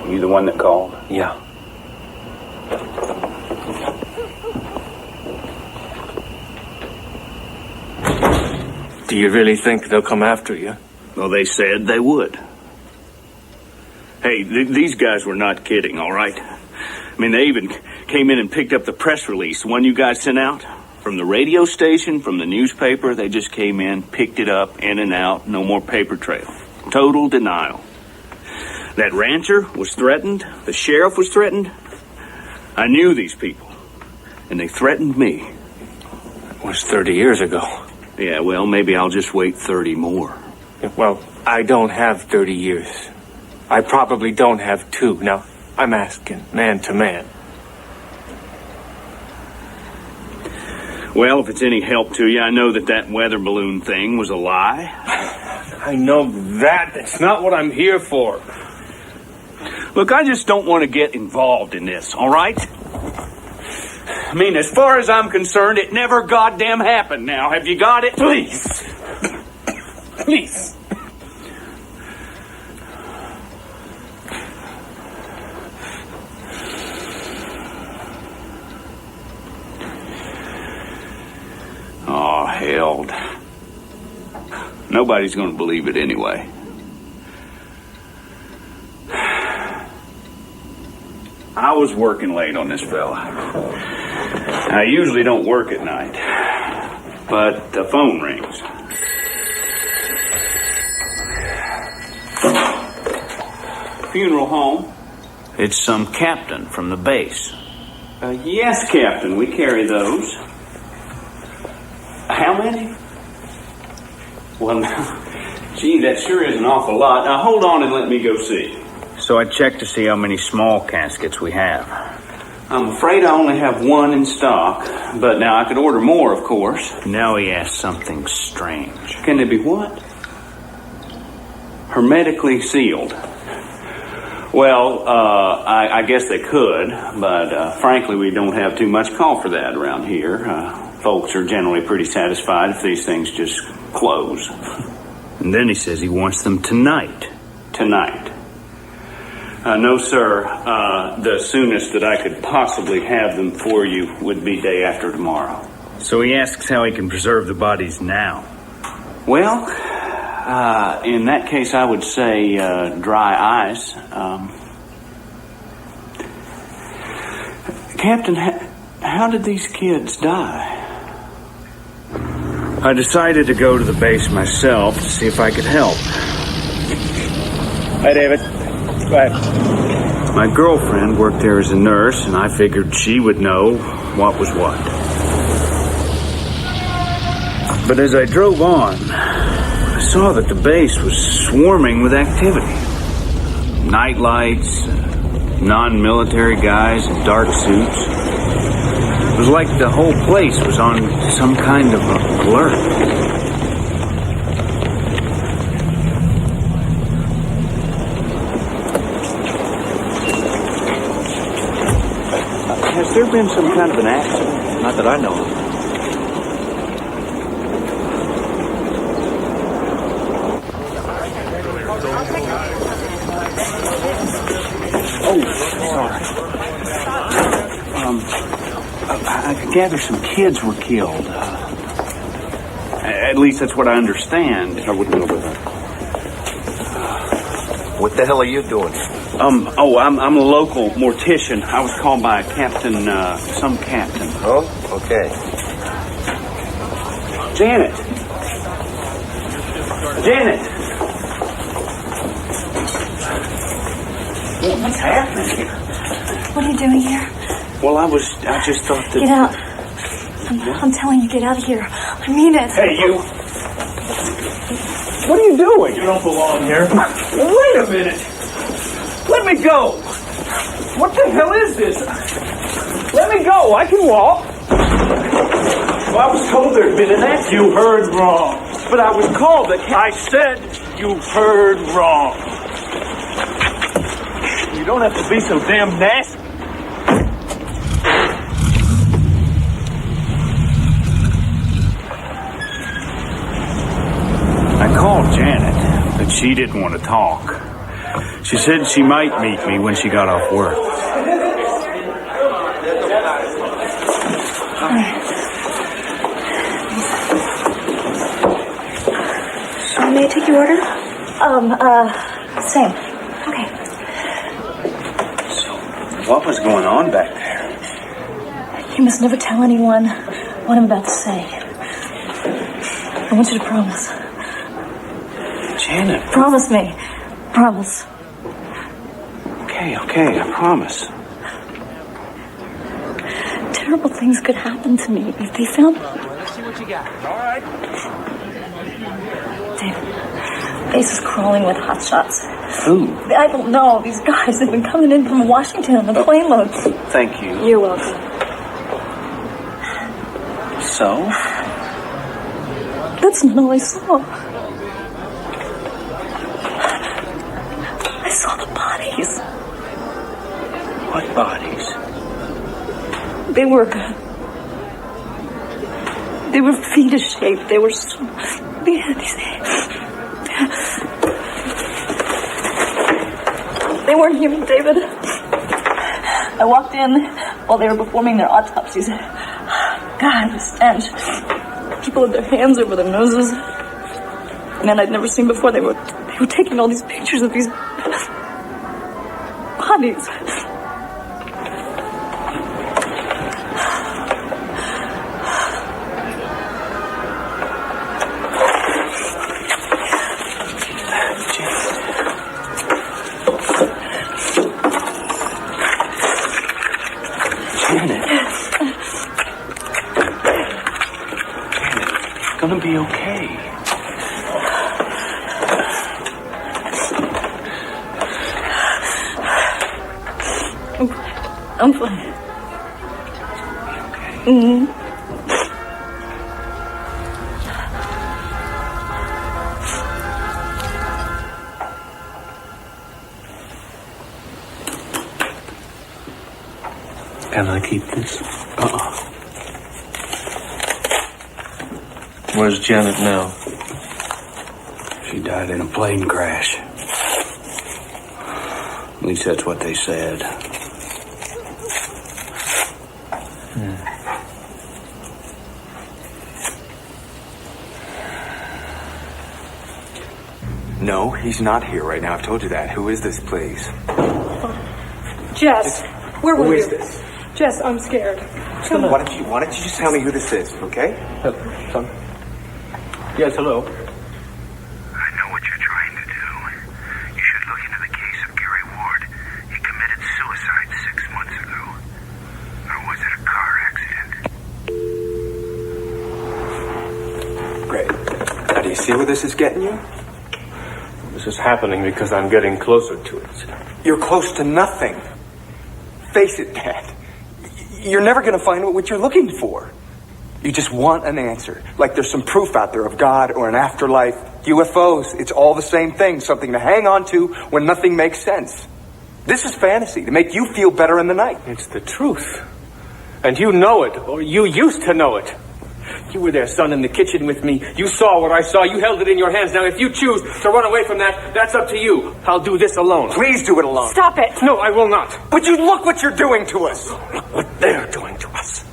You the one that called? Yeah. Do you really think they'll come after you? Well, they said they would. Hey, these guys were not kidding, all right? I mean, they even came in and picked up the press release, the one you guys sent out. From the radio station, from the newspaper, they just came in, picked it up, in and out, no more paper trail. Total denial. That rancher was threatened. The sheriff was threatened. I knew these people, and they threatened me. It was 30 years ago. Yeah, well, maybe I'll just wait 30 more. Well, I don't have 30 years. I probably don't have 2. Now, I'm asking, man to man. Well, if it's any help to you, I know that weather balloon thing was a lie. I know that. That's not what I'm here for. Look, I just don't want to get involved in this, all right? I mean, as far as I'm concerned, it never goddamn happened now. Have you got it? Please. Please. Oh, hell. Nobody's going to believe it anyway. I was working late on this fella. I usually don't work at night, but the phone rings. Funeral home. It's some captain from the base. Yes, Captain, we carry those. How many? Well, gee, that sure is an awful lot. Now, hold on and let me go see. So I checked to see how many small caskets we have. I'm afraid I only have 1 in stock, but now I could order more, of course. Now he asks something strange. Can they be what? Hermetically sealed. Well, I guess they could, but frankly, we don't have too much call for that around here. Folks are generally pretty satisfied if these things just close. And then he says he wants them tonight. Tonight. No, sir. The soonest that I could possibly have them for you would be day after tomorrow. So he asks how he can preserve the bodies now. Well, in that case, I would say dry ice. Captain, how did these kids die? I decided to go to the base myself to see if I could help. Hi, David. Go ahead. My girlfriend worked there as a nurse, and I figured she would know what was what. But as I drove on, I saw that the base was swarming with activity. Night lights, non-military guys in dark suits. It was like the whole place was on some kind of alert. Has there been some kind of an accident? Not that I know of. Oh, sorry. I gather some kids were killed. At least that's what I understand. I wouldn't know with her. What the hell are you doing? I'm a local mortician. I was called by a captain, some captain. Oh, okay. Janet! What's happening here? What are you doing here? Well, I just thought that... Get out. I'm telling you, get out of here. I mean it. Hey, you! What are you doing? You don't belong here. Wait a minute! Let me go! What the hell is this? Let me go! I can walk! Well, I was told there'd been an accident. You heard wrong. But I was called that... I said you heard wrong. You don't have to be so damn nasty. I called Janet, but she didn't want to talk. She said she might meet me when she got off work. May I take your order? Same. Okay. So, what was going on back there? You must never tell anyone what I'm about to say. I want you to promise. Janet. Promise me. Promise. Okay, I promise. Terrible things could happen to me if they found me. Let's see what you got. All right. David, base is crawling with hotshots. Who? I don't know. These guys have been coming in from Washington on the plane loads. Thank you. You're welcome. So? That's not all I saw. I saw the bodies. What bodies? They were fetus shaped. They were so... They had these... They weren't human, David. I walked in while they were performing their autopsies. God, the stench. People had their hands over their noses. Men I'd never seen before. They were taking all these pictures of these bodies. Gonna be okay. I'm fine. Okay. Mm-hmm. Can I keep this? Where's Janet now? She died in a plane crash. At least that's what they said. No, he's not here right now. I've told you that. Who is this, please? Jess, where were you? Who is this? Jess, I'm scared. Come on. Why don't you just tell me who this is, okay? Son? Yes, hello. I know what you're trying to do. You should look into the case of Gary Ward. He committed suicide 6 months ago. Or was it a car accident? Great. Now, do you see where this is getting you? This is happening because I'm getting closer to it. You're close to nothing. Face it, Dad. You're never going to find what you're looking for. You just want an answer. Like there's some proof out there of God or an afterlife. UFOs, it's all the same thing. Something to hang on to when nothing makes sense. This is fantasy to make you feel better in the night. It's the truth. And you know it, or you used to know it. You were there, son, in the kitchen with me. You saw what I saw. You held it in your hands. Now, if you choose to run away from that, that's up to you. I'll do this alone. Please do it alone. Stop it. No, I will not. But you look what you're doing to us. Look what they're doing to us.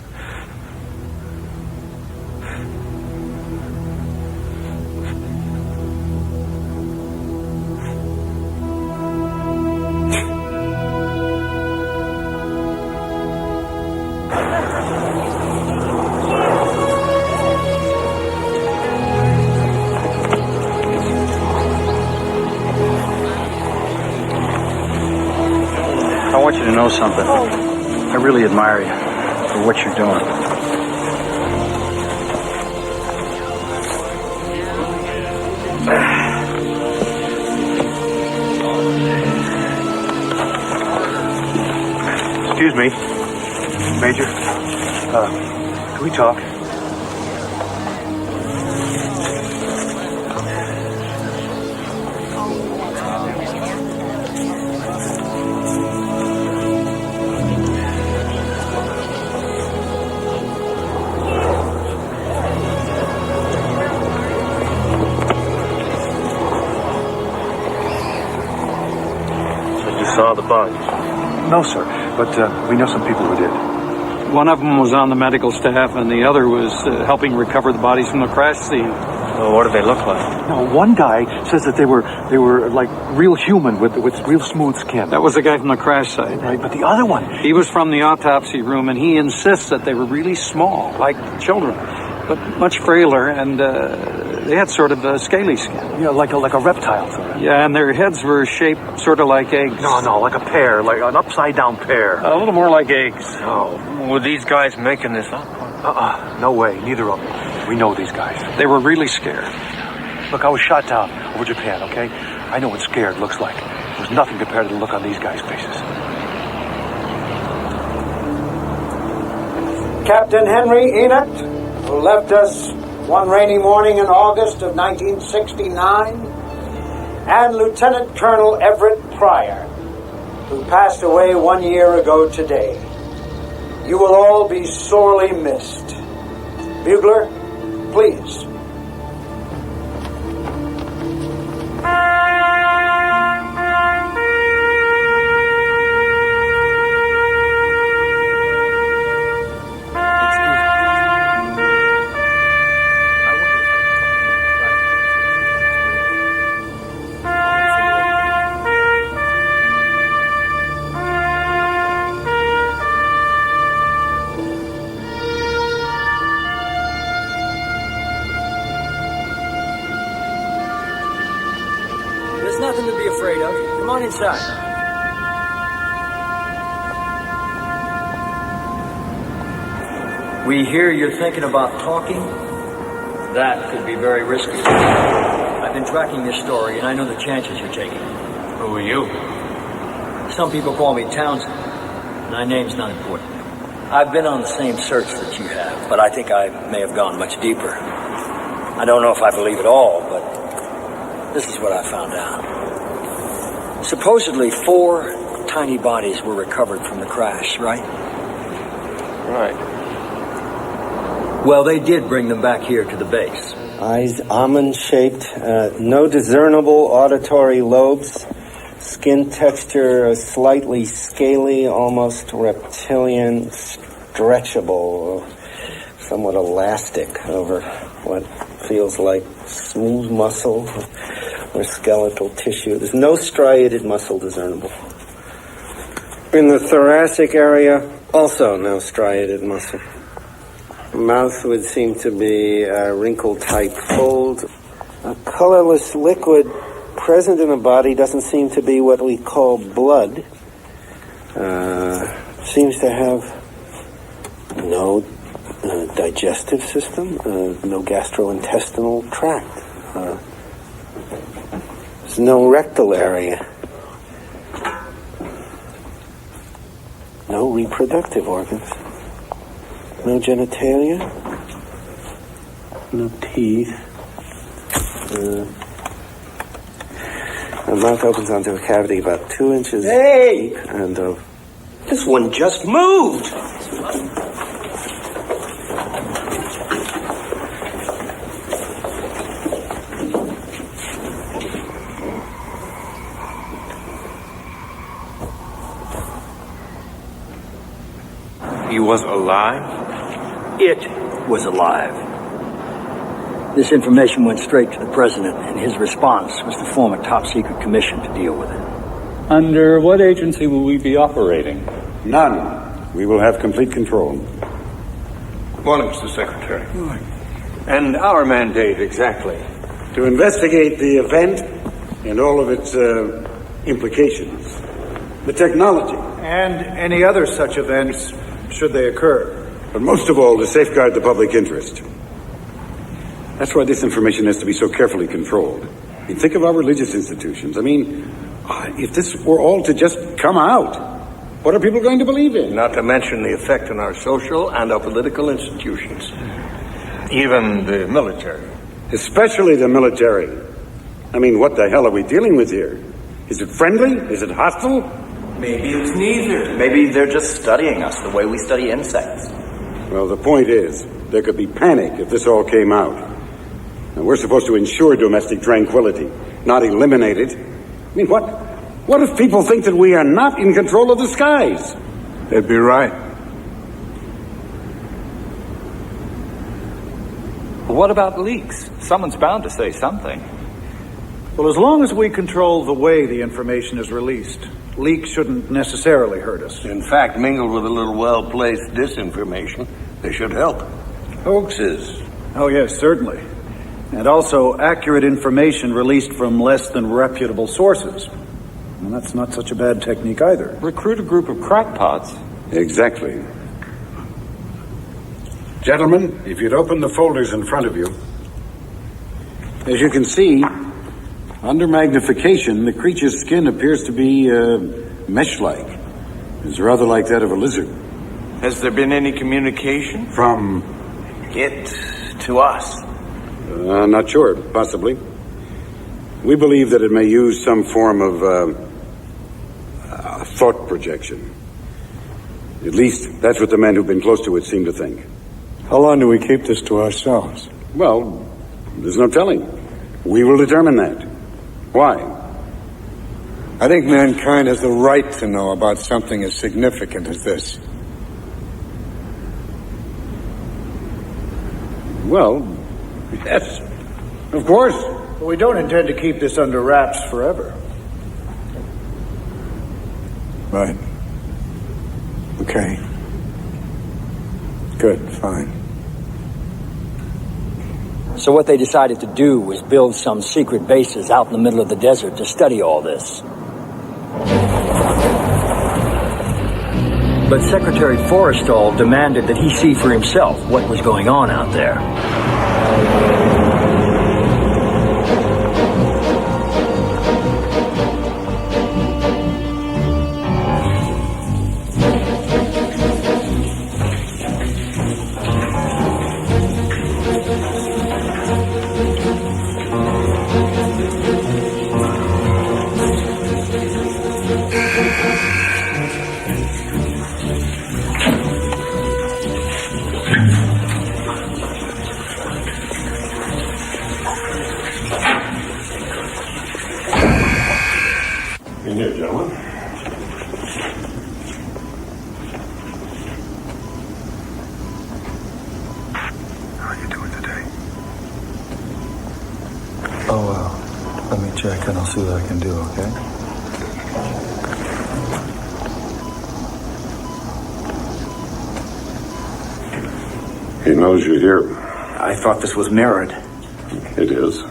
I want you to know something. I really admire you for what you're doing. Excuse me, Major. Can we talk? Saw the bodies? No, sir, but we know some people who did. One of them was on the medical staff, and the other was helping recover the bodies from the crash scene. Well, what did they look like? No, one guy says that they were like real human with real smooth skin. That was the guy from the crash site. Right, but the other one, he was from the autopsy room, and he insists that they were really small, like children, but much frailer, and they had sort of a scaly skin. Yeah, like a reptile. Sort of. Yeah, and their heads were shaped sort of like eggs. No, like a pear, like an upside-down pear. A little more like eggs. Oh, were these guys making this up? No way, neither of them. We know these guys. They were really scared. Look, I was shot down over Japan, okay? I know what scared looks like. It was nothing compared to the look on these guys' faces. Captain Henry Enoch, who left us one rainy morning in August of 1969, and Lieutenant Colonel Everett Pryor, who passed away 1 year ago today. You will all be sorely missed. Bugler, please. There's nothing to be afraid of. Come on inside. We hear you're thinking about talking. That could be very risky. I've been tracking this story, and I know the chances you're taking. Who are you? Some people call me Townsend. My name's not important. I've been on the same search that you have, but I think I may have gone much deeper. I don't know if I believe it all, but this is what I found out. Supposedly 4 tiny bodies were recovered from the crash, right? Right. Well, they did bring them back here to the base. Eyes almond-shaped, no discernible auditory lobes, skin texture slightly scaly, almost reptilian, stretchable, somewhat elastic over what feels like smooth muscle or skeletal tissue. There's no striated muscle discernible. In the thoracic area, also no striated muscle. Mouth would seem to be a wrinkle-type fold. A colorless liquid present in the body doesn't seem to be what we call blood. Seems to have no digestive system, no gastrointestinal tract. There's no rectal area. No reproductive organs. No genitalia. No teeth. The mouth opens onto a cavity about 2 inches deep and This one just moved! He was alive? It was alive. This information went straight to the president, and his response was to form a top-secret commission to deal with it. Under what agency will we be operating? None. We will have complete control. Morning, Mr. Secretary. And our mandate, exactly? To investigate the event and all of its implications. The technology. And any other such events, should they occur. But most of all, to safeguard the public interest. That's why this information has to be so carefully controlled. I mean, think of our religious institutions. I mean, if this were all to just come out, what are people going to believe in? Not to mention the effect on our social and our political institutions. Even the military. Especially the military. I mean, what the hell are we dealing with here? Is it friendly? Is it hostile? Maybe it's neither. Maybe they're just studying us the way we study insects. Well, the point is, there could be panic if this all came out. And we're supposed to ensure domestic tranquility, not eliminate it. I mean, what if people think that we are not in control of the skies? They'd be right. What about leaks? Someone's bound to say something. Well, as long as we control the way the information is released, leaks shouldn't necessarily hurt us. In fact, mingled with a little well-placed disinformation, they should help. Hoaxes. Oh, yes, certainly. And also accurate information released from less than reputable sources. And that's not such a bad technique either. Recruit a group of crackpots. Exactly. Gentlemen, if you'd open the folders in front of you. As you can see, under magnification, the creature's skin appears to be mesh-like. It's rather like that of a lizard. Has there been any communication? From it to us? Not sure. Possibly. We believe that it may use some form of thought projection. At least, that's what the men who've been close to it seem to think. How long do we keep this to ourselves? Well, there's no telling. We will determine that. Why? I think mankind has the right to know about something as significant as this. Well, yes, of course. But we don't intend to keep this under wraps forever. Right. Okay. Good, fine. So what they decided to do was build some secret bases out in the middle of the desert to study all this. But Secretary Forrestal demanded that he see for himself what was going on out there. In here, Let me check and I'll see what I can do, okay? He knows you're here. I thought this was mirrored. It is.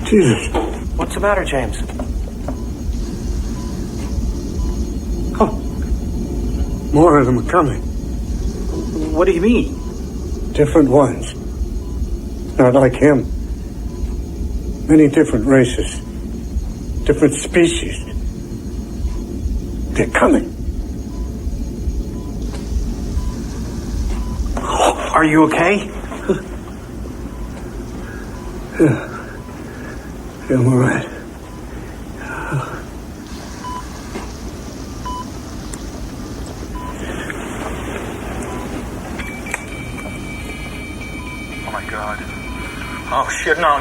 Jesus. What's the matter, James? Oh. More of them are coming. What do you mean? Different ones. Not like him. Many different races. Different species. They're coming. Are you okay? Yeah. I'm all right. Oh my God. Oh shit, no.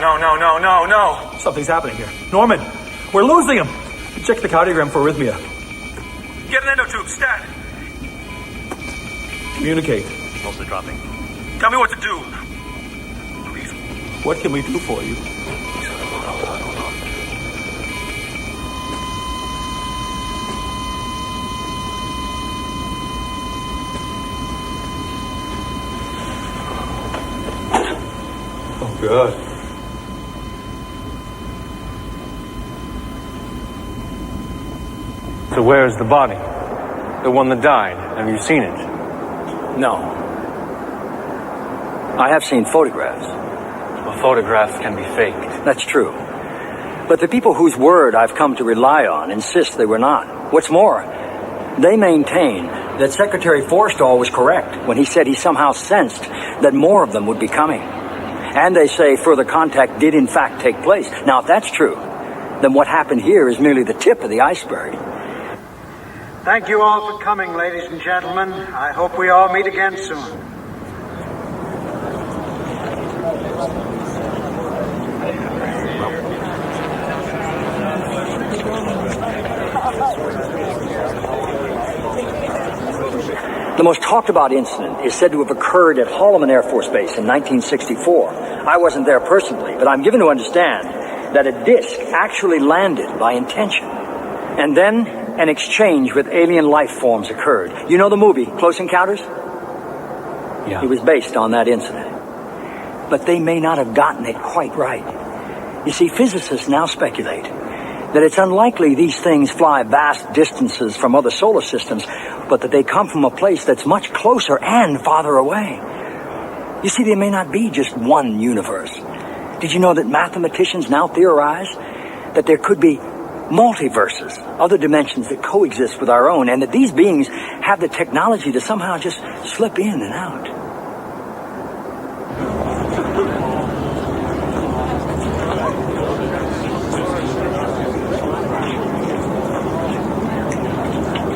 Something's happening here. Norman, we're losing him. Check the cardiogram for arrhythmia. Get an endotube, stat. Communicate. Mostly dropping. Tell me what to do. Please. What can we do for you? Oh, God. So where's the body? The one that died. Have you seen it? No. I have seen photographs. Well, photographs can be faked. That's true. But the people whose word I've come to rely on insist they were not. What's more, they maintain that Secretary Forstall was correct when he said he somehow sensed that more of them would be coming. And they say further contact did in fact take place. Now, if that's true, then what happened here is merely the tip of the iceberg. Thank you all for coming, ladies and gentlemen. I hope we all meet again soon. The most talked about incident is said to have occurred at Holloman Air Force Base in 1964. I wasn't there personally, but I'm given to understand that a disc actually landed by intention. And then an exchange with alien life forms occurred. You know the movie, Close Encounters? Yeah. It was based on that incident. But they may not have gotten it quite right. You see, physicists now speculate that it's unlikely these things fly vast distances from other solar systems, but that they come from a place that's much closer and farther away. You see, there may not be just one universe. Did you know that mathematicians now theorize that there could be multiverses, other dimensions that coexist with our own, and that these beings have the technology to somehow just slip in and out?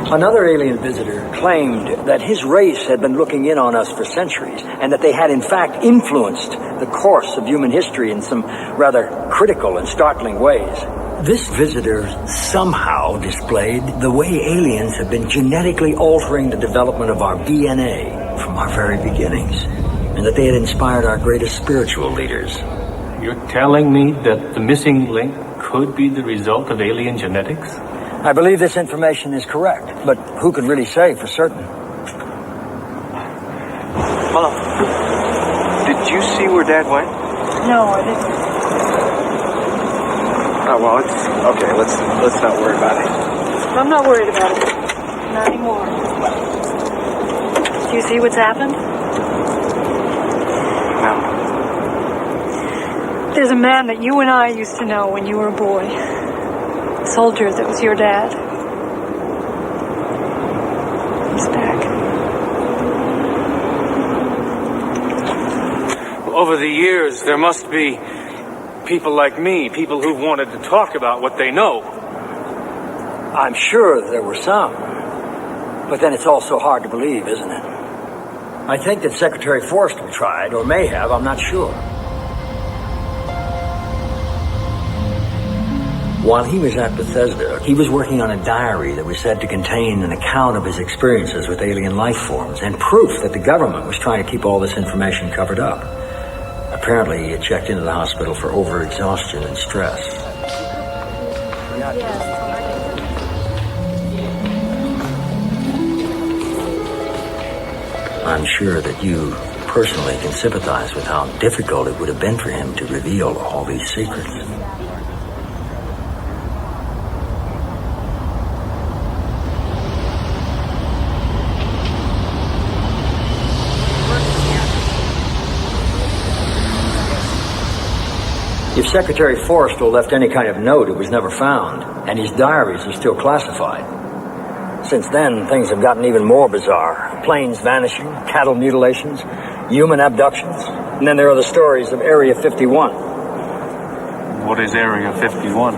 Another alien visitor claimed that his race had been looking in on us for centuries, and that they had in fact influenced the course of human history in some rather critical and startling ways. This visitor somehow displayed the way aliens have been genetically altering the development of our DNA from our very beginnings, and that they had inspired our greatest spiritual leaders. You're telling me that the missing link could be the result of alien genetics? I believe this information is correct, but who could really say for certain? Hello. Did you see where Dad went? No, I didn't. Oh, well, it's okay. Let's not worry about it. I'm not worried about it. Not anymore. Do you see what's happened? No. There's a man that you and I used to know when you were a boy. A soldier that was your dad. He's back. Over the years, there must be people like me, people who wanted to talk about what they know. I'm sure there were some. But then it's also hard to believe, isn't it? I think that Secretary Forster tried, or may have, I'm not sure. While he was at Bethesda, he was working on a diary that was said to contain an account of his experiences with alien life forms and proof that the government was trying to keep all this information covered up. Apparently, he had checked into the hospital for overexhaustion and stress. I'm sure that you personally can sympathize with how difficult it would have been for him to reveal all these secrets. If Secretary Forrestal left any kind of note, it was never found, and his diaries are still classified. Since then, things have gotten even more bizarre. Planes vanishing, cattle mutilations, human abductions, and then there are the stories of Area 51. What is Area 51?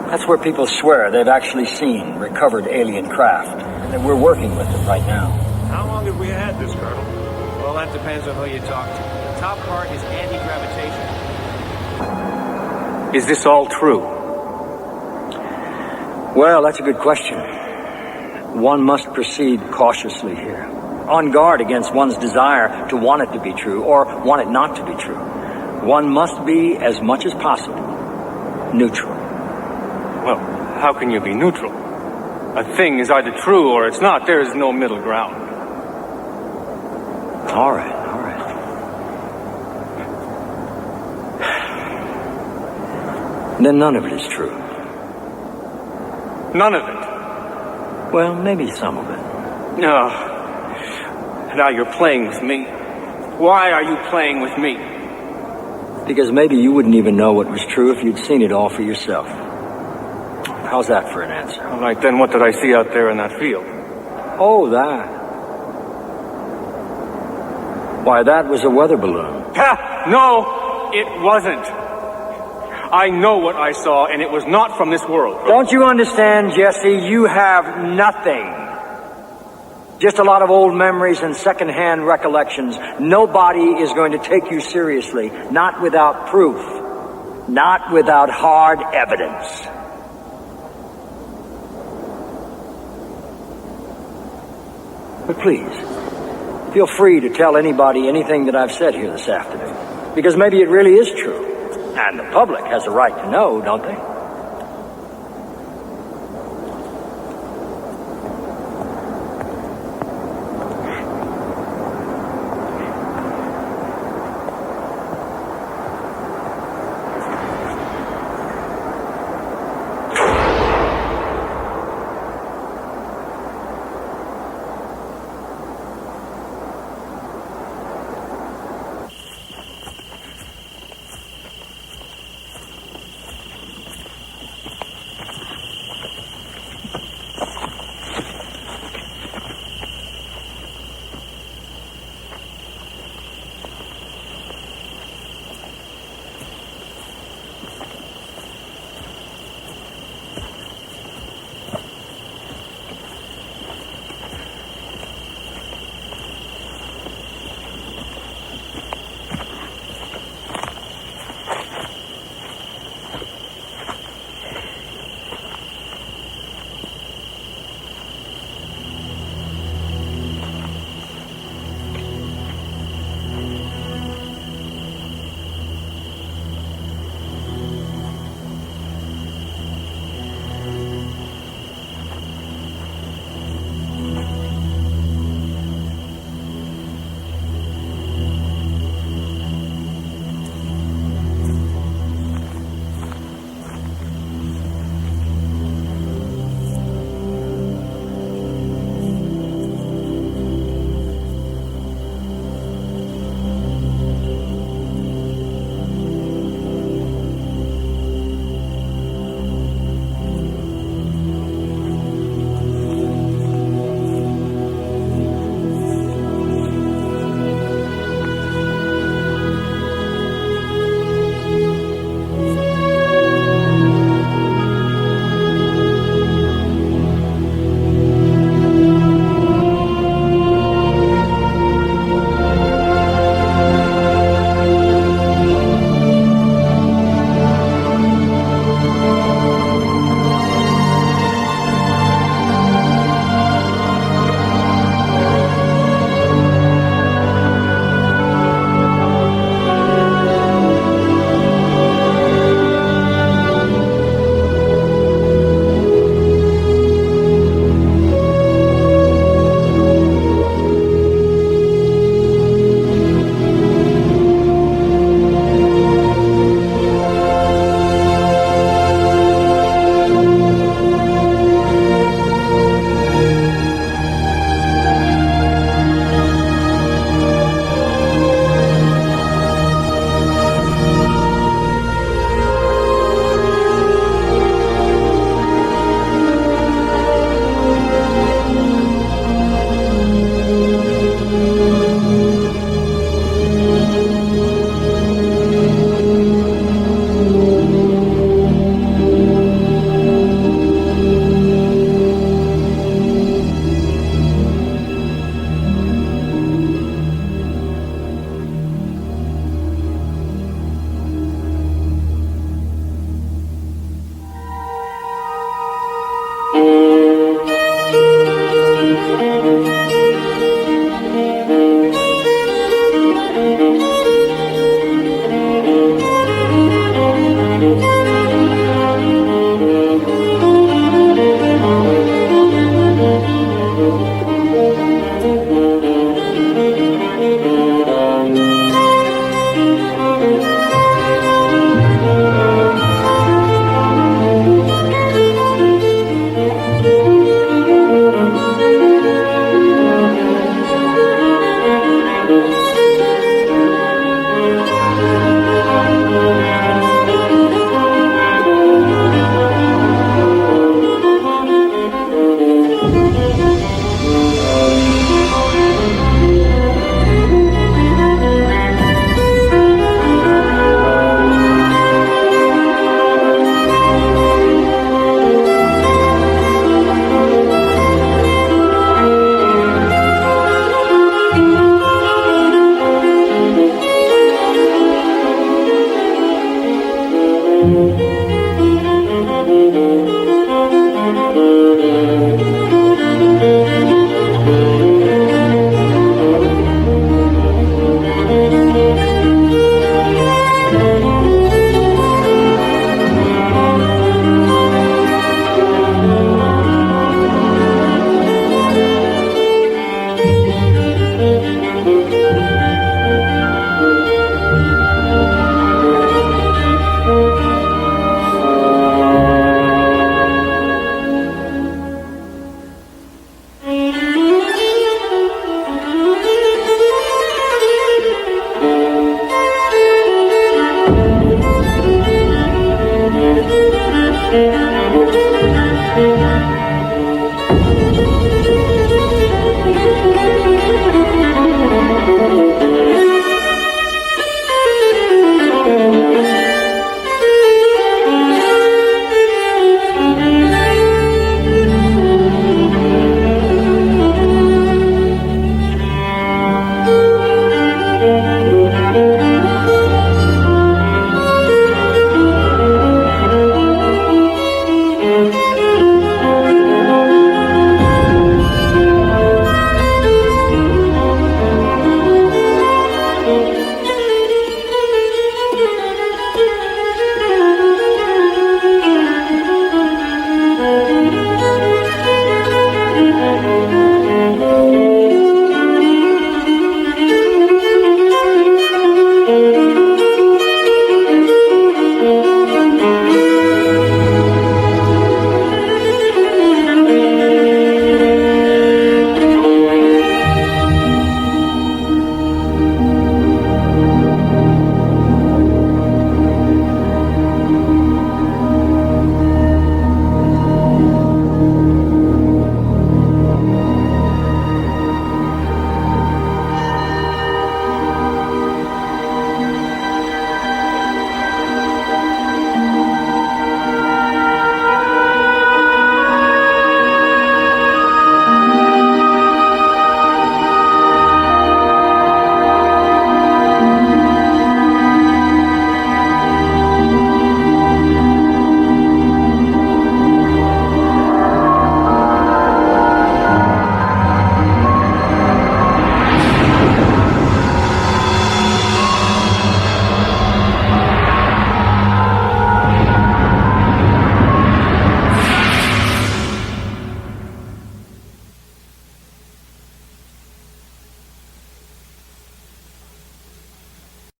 That's where people swear they've actually seen recovered alien craft, and that we're working with them right now. How long have we had this, Colonel? Well, that depends on who you talk to. The top part is anti-gravitation. Is this all true? Well, that's a good question. One must proceed cautiously here, on guard against one's desire to want it to be true or want it not to be true. One must be, as much as possible, neutral. Well, how can you be neutral? A thing is either true or it's not. There is no middle ground. All right. Then none of it is true. None of it? Well, maybe some of it. No. Now you're playing with me. Why are you playing with me? Because maybe you wouldn't even know what was true if you'd seen it all for yourself. How's that for an answer? All right, then what did I see out there in that field? Oh, that. Why, that was a weather balloon. Ha! No, it wasn't. I know what I saw, and it was not from this world. Don't you understand, Jesse? You have nothing. Just a lot of old memories and second-hand recollections. Nobody is going to take you seriously, not without proof, not without hard evidence. But please, feel free to tell anybody anything that I've said here this afternoon, because maybe it really is true. And the public has a right to know, don't they?